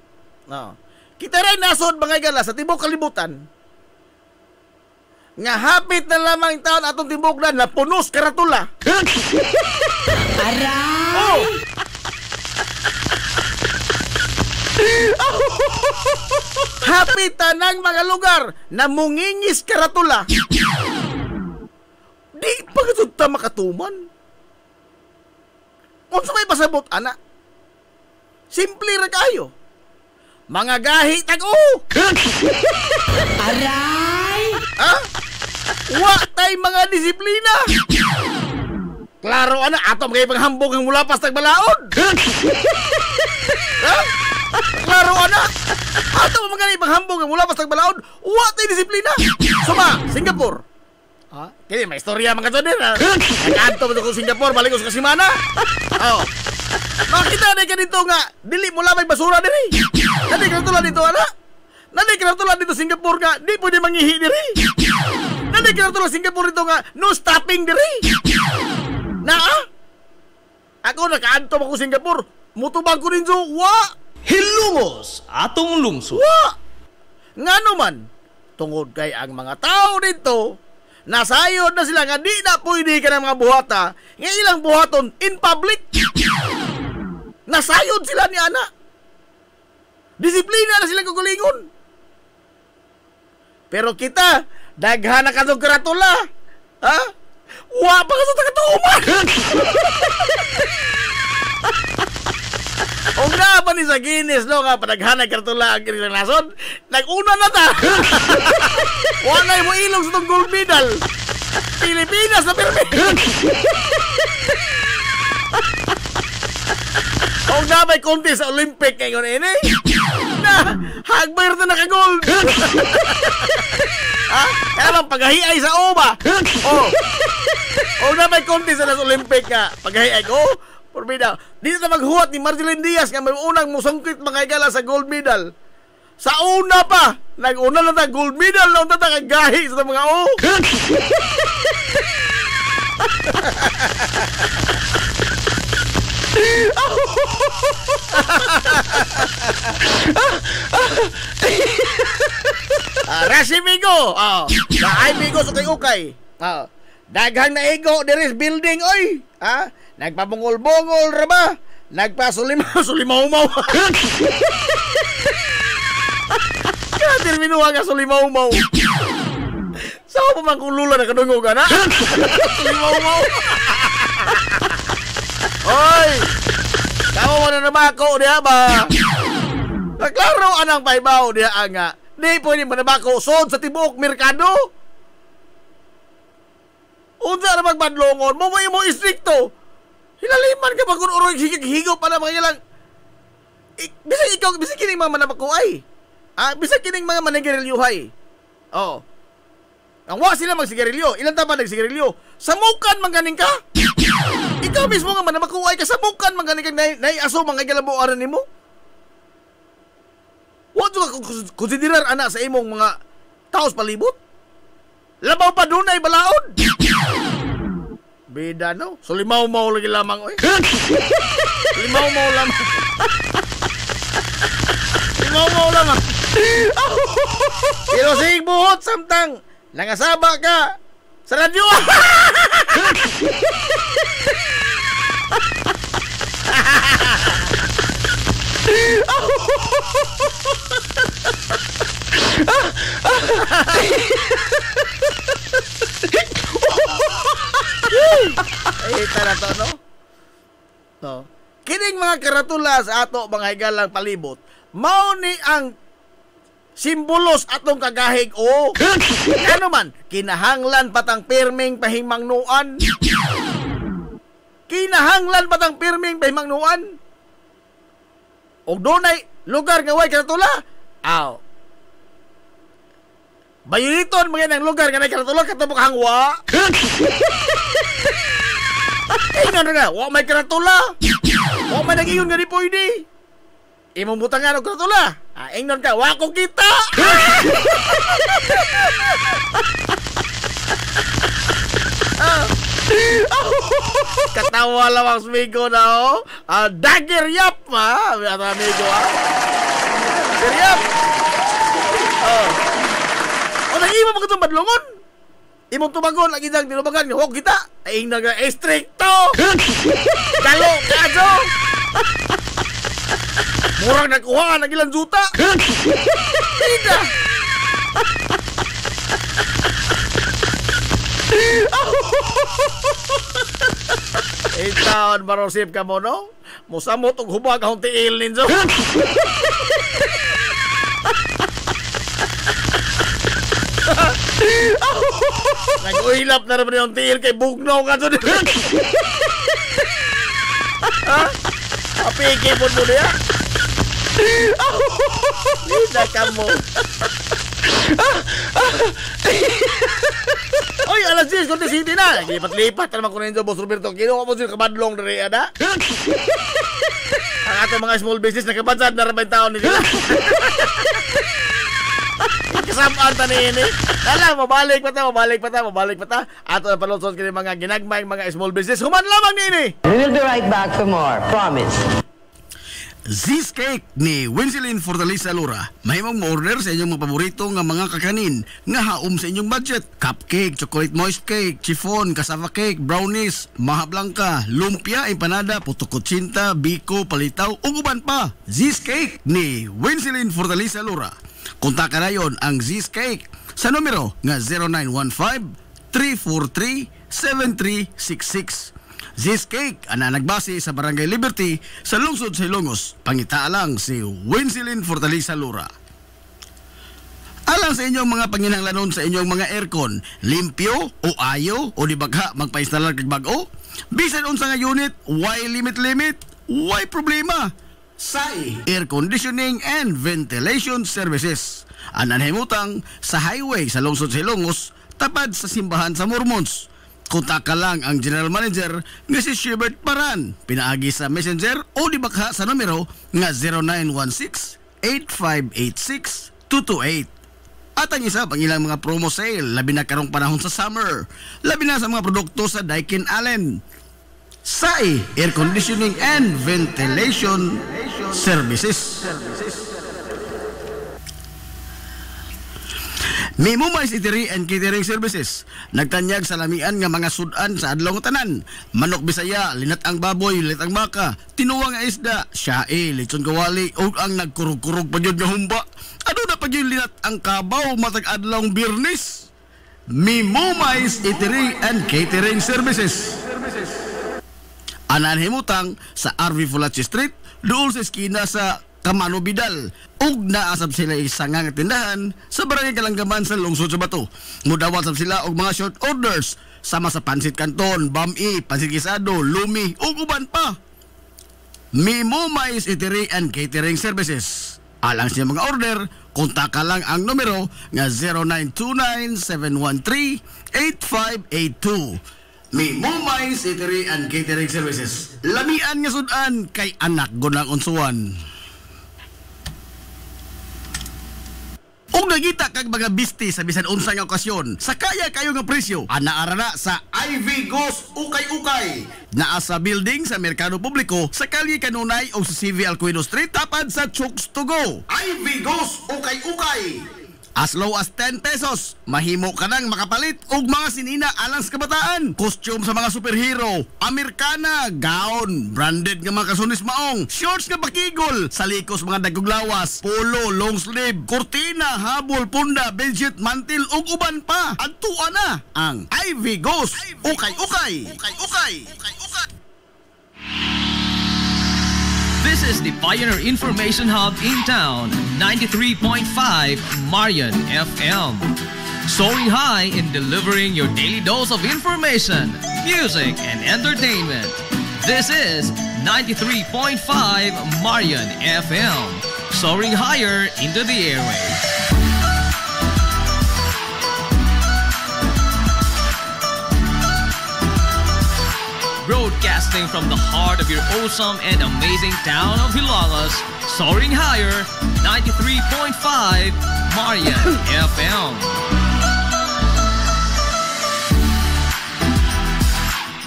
No. Kita rin nasod mga gala sa tibok kalibutan. Nga hapit na lamang taon atong tibok na punos karatula. Aray! Oh. Hapit ng mga lugar na mungingis karatula. Di pa ta makatuman. Unsa may pasabot ana? Simple ra kayo. Mga gahi tag-o. Aray! Ha? Wa tay mga disiplina. Klaro ana atom kay paghambog ang mulapas tag balaod. Ha? Klaro ana. Ato mo mga ipanghambog ang mula pas tagbalaod. Wa tay disiplina. Suma, Singapore. Ha? Kini may istorya mga tsoder. Nagkanto mo ko Singapore, balik ko sa Kasimana. Oh. Makita na ka dito nga, dili mo lamay basura diri. Nadi ka tulad dito ana. Nadi ka tulad dito Singapore nga, di pwede mangihi diri. Nadi ka tulad Singapore dito nga, no stopping diri. Ako nakaanto ako Singapore. Mutubag ko rin so, wa! Hilungos atong lungsod. Wa! Nga naman, tungod kay ang mga tao dito, nasayod na sila nga di na pwede ka ng mga buhata, nga ilang buhaton in public. Nasayod sila ni ana. Disiplina na sila kukulingon. Pero kita, daghan na katong karatula. Ha? Wa pa ka sa takatuman. O nga ba ni sa Guinness, no, nga panaghanay karatula ang kanilang nason, nag-una na ta. Walay mo ilong sa itong gold medal. Pilipinas na pirmi. O nga ba'y contest sa Olympic ngayon ini? Na, hagbayar na naka-gold. Ha? Kaya lang paghahiay sa oba. O nga ba'y contest sa Olympic nga, paghahiay ko, Porbida, dito na maghuwat ni Marjeline Diaz nga may unang musungkit mga igala sa gold medal. Sa una pa, nag-una na ta gold medal na unta ta kagahi sa mga o. Rasi Migo. Naay Migo sa kay ukay. Daghang na igo there is building oy. Nagpabungol-bungol ra ba? Nagpasulimaw-sulimaw-maw. Terminuha nga sulimaw-maw. Saan pa man kung lula na kadungo ka na? Sulimaw-maw. Oy! Kamu mo na nabako diha ba? Naklaro anang paibaw diha nga. Di pwede manabako sod sa tibuok merkado. Unsa na magbadlongon mo mo istrikto. Hilaliman ka pag uroy higop pa na mga ilang. Bisag ikaw, bisag kining mga manabakuay. Bisag kining mga managerilyuhay. Oo. Ang wa sila magsigarilyo. Ilan tama nagsigarilyo? Samukan mangganing ka. Ikaw mismo nga manabakuay ka. Samukan mangganing ka. Naiaso mga galabuaran ni mo. Wa ka konsiderar anak sa imong mga taos palibot. Labaw pa doon ay balaod. Beda no? So limaw-maw lagi lamang oy. Limaw-maw lamang. Limaw-maw lamang. Pero sig buhot samtang nangasaba ka sa radyo. Tara to, no? No. Kining mga karatula sa ato mga higalang palibot, mao ni ang simbolos atong kagahig o ano man, kinahanglan patang pirming pahimangnuan. Kinahanglan patang pirming pahimangnuan. O dunay lugar nga way karatula. Bayuniton mga nang lugar nga nay karatula katubok hangwa. Nga na, wa may karatula. Wa may nag-iyon nga di pwede. Imong butangan og karatula. Ingnon ka, wa ko kita. Katawa lang ang smigo na dagger yap amigo dagger yap. Nag-iba mo katong badlongon. Imong tubagon lagi dang tinubagan nga kita ay naga estricto. Dalo kaso. Murang nakuha ng ilang juta. Tidak. Itaon marosip ka mo no? Musamot og hubag akong tiil ninyo. Nag-uilap na naman yung tiil kay Bugnaw ka to. Ha? Apiki po mo niya. Lida ka mo. Oy, alas 10, Corte City na. Lipat-lipat naman ko na yun, Boss Roberto. Kinuha mo sila kabadlong na rin, ada? Ang ating mga small business na kabansad na rabay taon nila. Kasamaan ta ni ini. Dala, mabalik pa ta. Ato na palonsod kini mga ginagmay, mga small business. Human lamang ni ini. We will be right back for more. Promise. Z's Cake ni Winsilin Fortaleza Lura. Mahimong mo-order sa inyong mga paborito nga mga kakanin nga haom sa inyong budget. Cupcake, chocolate moist cake, chiffon, cassava cake, brownies, maha blanca, lumpia, empanada, puto kutsinta, biko, palitaw, ug uban pa. Z's Cake ni Winsilin Fortaleza Lura. Kontakan na yon ang Z's Cake sa numero nga 0915-343-7366. Z's Cake ana nagbase sa Barangay Liberty sa lungsod sa Ilongos. Pangita lang si Winsilin Fortaleza Lura. Alang sa inyong mga panginahanglanon sa inyong mga aircon, limpyo o ayo o di bagha magpa-installer kag bag-o, bisan unsa nga unit, why limit, why problema? SAI Air Conditioning and Ventilation Services. Anan himutang sa highway sa lungsod sa Ilongos, tapad sa simbahan sa Mormons. Kontak ka lang ang General Manager nga si Shebert Paran. Pinaagi sa Messenger o di bakha sa numero nga 0916-8586-228. At ang isa pang ilang mga promo sale, labi na karong panahon sa summer, labi na sa mga produkto sa Daikin Allen. SAI Air Conditioning and Ventilation Services. Mimo Mais Eatery and Catering Services. Nagtanyag sa lamian nga mga sudan sa adlaw nga tanan. Manok Bisaya, linat ang baboy, linat ang baka, tinuwa nga isda, siyae, lechon kawali, o ang nagkurog-kurog pa yun nga humba. Ano na pa yun linat ang kabaw matag adlawng Biyernes? Mimo Mais Eatery and Catering Services. Anan himutang sa RV Fulachi Street, doon sa eskina sa Kamano Bidal. Og naasab sila isang nga tindahan sa Barangay Kalanggaman sa lungsod sa Bato. Mudawat sab sila og mga short orders sama sa pansit canton, bami, pansit gisado, lumi ug uban pa. Mimo Mais Eatery and Catering Services. Alang siya mga order, kontak lang ang numero nga 0929-713-8582. Mimo Mais Eatery and Catering Services. Lamian nga sudan kay anak gunang unsuan. Kung nagita kag mga bisti sa bisan unsa nga okasyon, sa kaya kayo nga presyo, anaara na sa Ivy Ghost Ukay-Ukay. Naa sa building sa Merkado Publiko, sa Kalye Kanunay o sa CV Alcuino Street, tapad sa Chooks to Go. Ivy Ghost Ukay-Ukay. As low as 10 pesos, mahimo ka nang makapalit og mga sinina alang sa kabataan. Costume sa mga superhero, Amerikana, gown, branded nga mga kasunis maong, shorts nga bakigol, salikos mga daguglawas, polo, long sleeve, kurtina, habol, punda, bedsheet, mantil ug uban pa. Adtuan na ang Ivy Ghost Ukay-Ukay. Ukay-Ukay. This is the Pioneer Information Hub in town, 93.5 Marian FM. Soaring high in delivering your daily dose of information, music, and entertainment. This is 93.5 Marian FM. Soaring higher into the airwaves. Broadcasting from the heart of your awesome and amazing town of Hilagas, soaring higher, 93.5 Marian FM.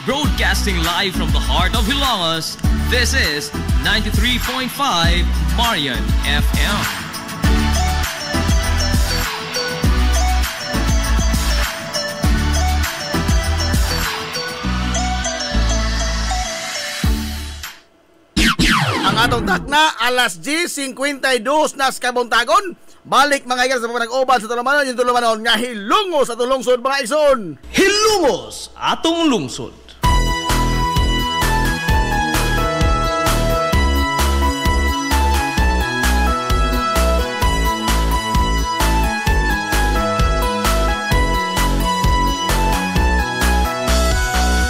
Broadcasting live from the heart of Hilagas, this is 93.5 Marian FM. Atong takna alas 10:52 nas kabuntagon. Balik mga igal sa panag-uban sa tulumanon yung tulumanon nga hilungos atong lungsod mga igsoon. Hilungos atong lungsod.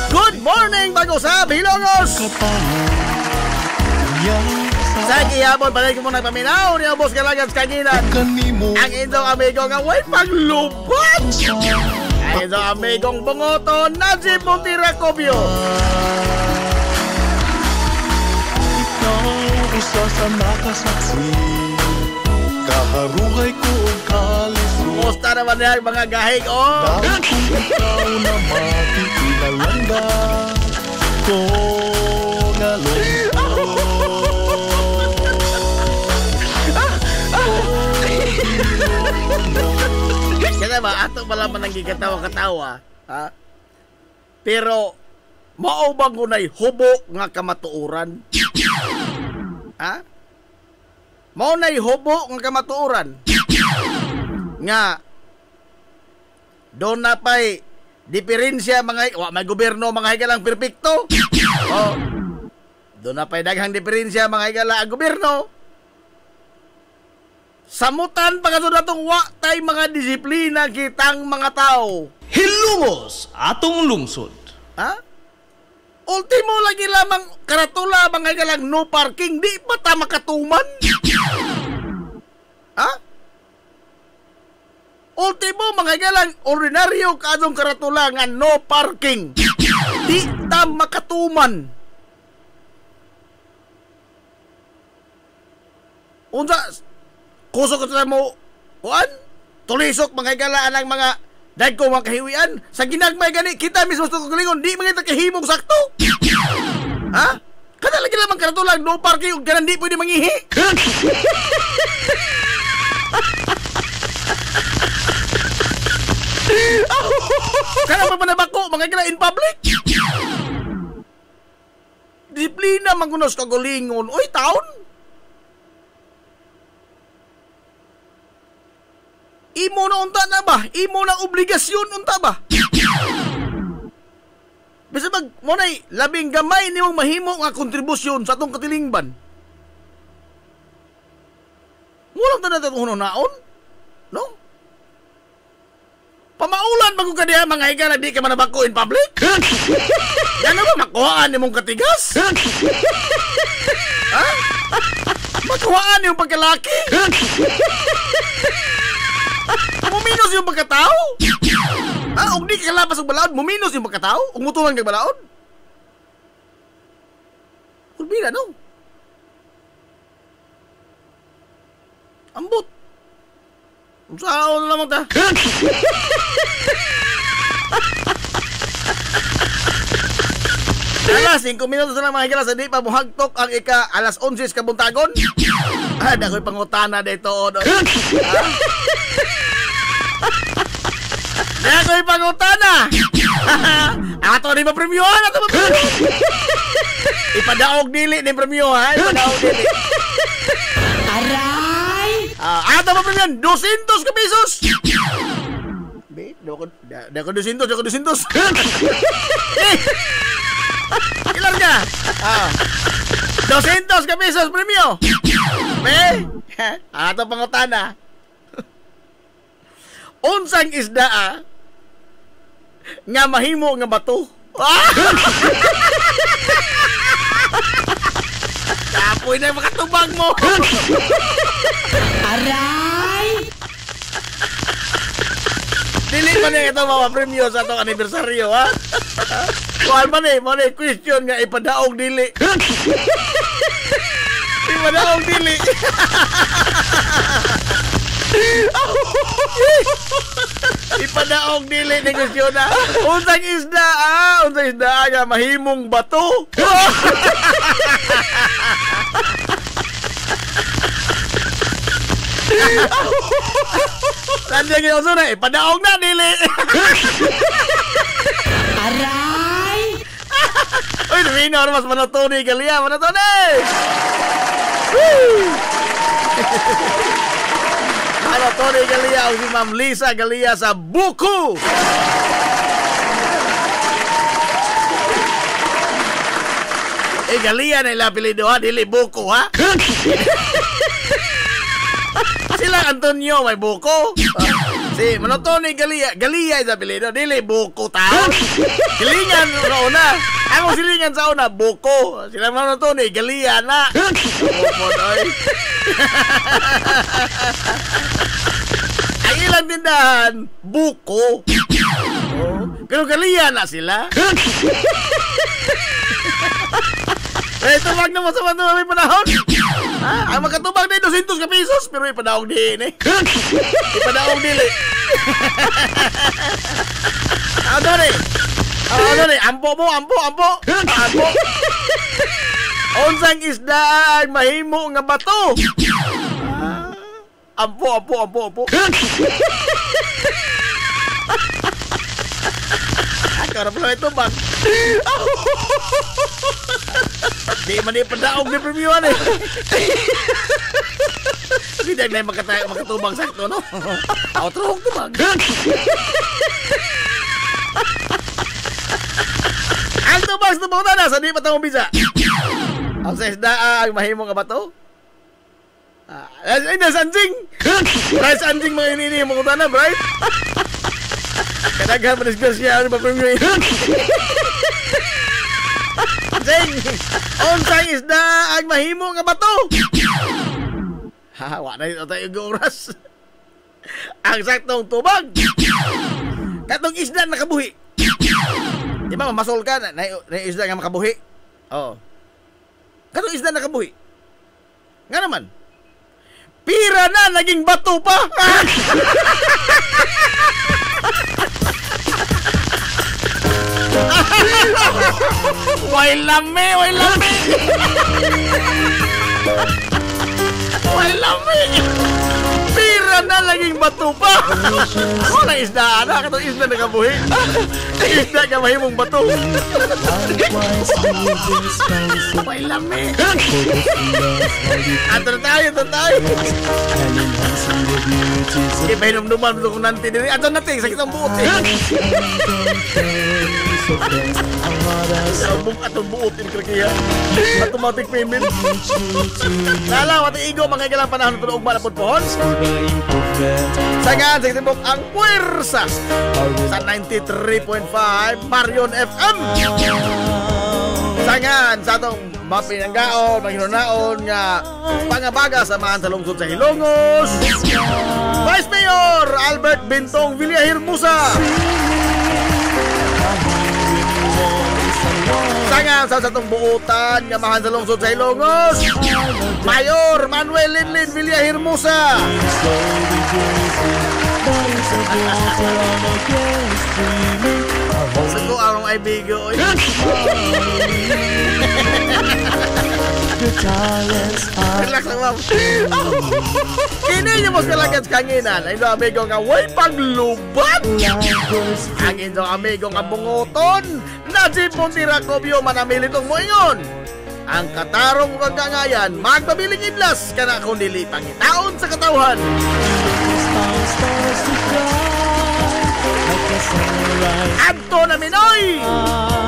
Good morning bago sa Hilongos. Sa gihapon, panay ko muna paminaw niya, boss Kalagan sa kanginan. Ang inyong amigo nga way paglubat. Ang inyong amigong bungoto, Najib Montiracopio. Ikaw usa sa nakasaksi, kaharuhay ko ang kalisod. Kumusta naman yan mga gahig, oh? Dahil kung ikaw na makikilanda ko nga Kaya ba, ato malaman ng gigatawa-katawa, ha? Pero, maubang ko na'y hubo nga kamatuuran. Ha? Mao na'y hubo nga kamatuuran. Nga, doon na pa'y diferensya mga, may gobyerno mga higalang perpekto. Oh, doon na pa'y daghang diferensya mga higala ang gobyerno. Samutan pagkatod natong tay mga disiplina kitang mga tao. Hilungos atong lungsod. Ha? Ultimo lagi lamang karatula mga galang no parking, di pa ta makatuman. Ha? Ultimo mga galang ordinaryo kadong karatula nga no parking, di ta makatuman. Unsa kusok ka mo, kuan? Tulisok mga galaan ang mga dagko mga kahiwian. Sa ginagmay gani, kita mismo sa kulingon, di mga kahimong sakto. Ha? Kada lagi lamang karatulang, no parking, yung ganan di pwede mangihi. Kada pa manabako, mga gala in public. Disiplina mangunos kagulingon. Uy, taon. Imo na unta na ba? Imo na obligasyon unta ba? Bisa mag mo nay labing gamay nimong mahimo nga kontribusyon sa atong katilingban. Mulang ta natin kuno naon? No? Pamaulan bago ka diha mga higala di ka manabako in public? Yan na ba makuhaan nimong katigas? Ha? Makuhaan nimong pagkalaki? Muminos yung pagkatao? Ha? Kung di ka labas ang balaod, muminos yung pagkatao? Kung mutulang kang balaod? Kulbira, no? Ambot. Saan na naman ta? Alas, 5 minutos na lang mga higala sa di pa buhagtok ang alas 11 kabuntagon. Ah, dako'y pangutana dito. Dako'y pangutana. Ato ni mapremyohan, ato mapremyohan. Ipadaog dili ni premyo, ha? Ipadaog dili. Aray! Ato mapremyohan, 200 ka pesos. Be, dako 200, dako 200. Ilan ka? 200 ka pesos premyo. Be, ato pangutana. Unsang isda nga mahimo nga bato? Kapoy na makatubag mo. Aray! Dili man ito mga premyo sa itong anibersaryo, ha? Kuhan man mo na question nga ipadaog dili. Ipadaog dili. Ipadaog dili ni question na. Unsang isda, unsang isda nga mahimong bato. Nandiyan yung uso na, ipadaog na dili. Aray! Uy, Domino, mas manotoni Galia, manotoni! Woo! Manotoni Galia, o si Ma'am Lisa Galia sa Buku! Galia na ila apelido, ha? Dili Buku, ha? Sila Antonio may Buku. Si Manotoni Galia sa apelido, dili Buko tao. Silingan sa una. Ako silingan sa una, Buko. Sila Manotoni Galia na. Buko doy. Ang ilang tindahan, Buko. Pero Galia na sila. Tubag na mo sa mga may panahon. Ang magkatubag na 200 ka pesos, pero ipadaog din eh. Ipadaog dili. Ano ni? Ampo. Unsang isda ang mahimo nga bato? Ampo. Karap lang ito, bang. Di man ipadaog ni premiuman eh. Hindi na makatubang sakto, no? Outro to, bang. Ang tubang na nasa di pa tamong bisa. Ang sa isda ang mahimo nga bato? Ay, nasanjing! Rice anjing mga inini mo kutana, right? Kadaghan pa disgrasya ano ba premium? Sing! Unsang isda ang mahimo nga bato? Wa na ito tayo oras. Ang saktong tubag. Katong isda nakabuhi. Di ba mamasol ka na isda nga makabuhi? Oo. Katong isda nakabuhi. Nga naman. Pira na naging bato pa. Way lami. Pira na laging bato pa. Wala isda na, katong isda nakabuhi. Isda ka mahimong bato. Way lami. Ato na tayo. Ipahinom-numan mo kung nanti din. Ato na tayo, sakit ang buot eh. Atong buot in krakiya. Automatic payment. Lala, wati igo mga igalang panahon na tunog malapot pohon. Sangan, sa kitibok ang puwersa sa 93.5 Marion FM. Sangan, sa atong mapinanggaon, manghinunaon nga pangabaga samahan sa lungsod sa Hilongos. Vice Mayor Albert Bintong Villahermosa. Sangan sa atong buutan nga mahan sa lungsod sa Hilongos. Mayor Manuel Linlin Villahermosa. Sa ko ang ay bigo. Relax lang, ma'am. Kini niyo mo kalagat kanginan. Ay no amigo nga way paglubat. Ang inyong amigo nga bungoton. Najipon tira kobyo manamilit ang moingon. Ang katarong kagangayan, magpabiling idlas ka na kung dili pangitaon sa katawhan. Adto na Minoy!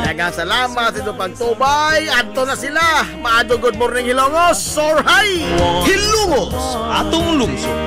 Nagasalamat ito pagtubay. Adto na sila. Maado good morning Hilongos. Sorhay! Hilongos, atong lungsod.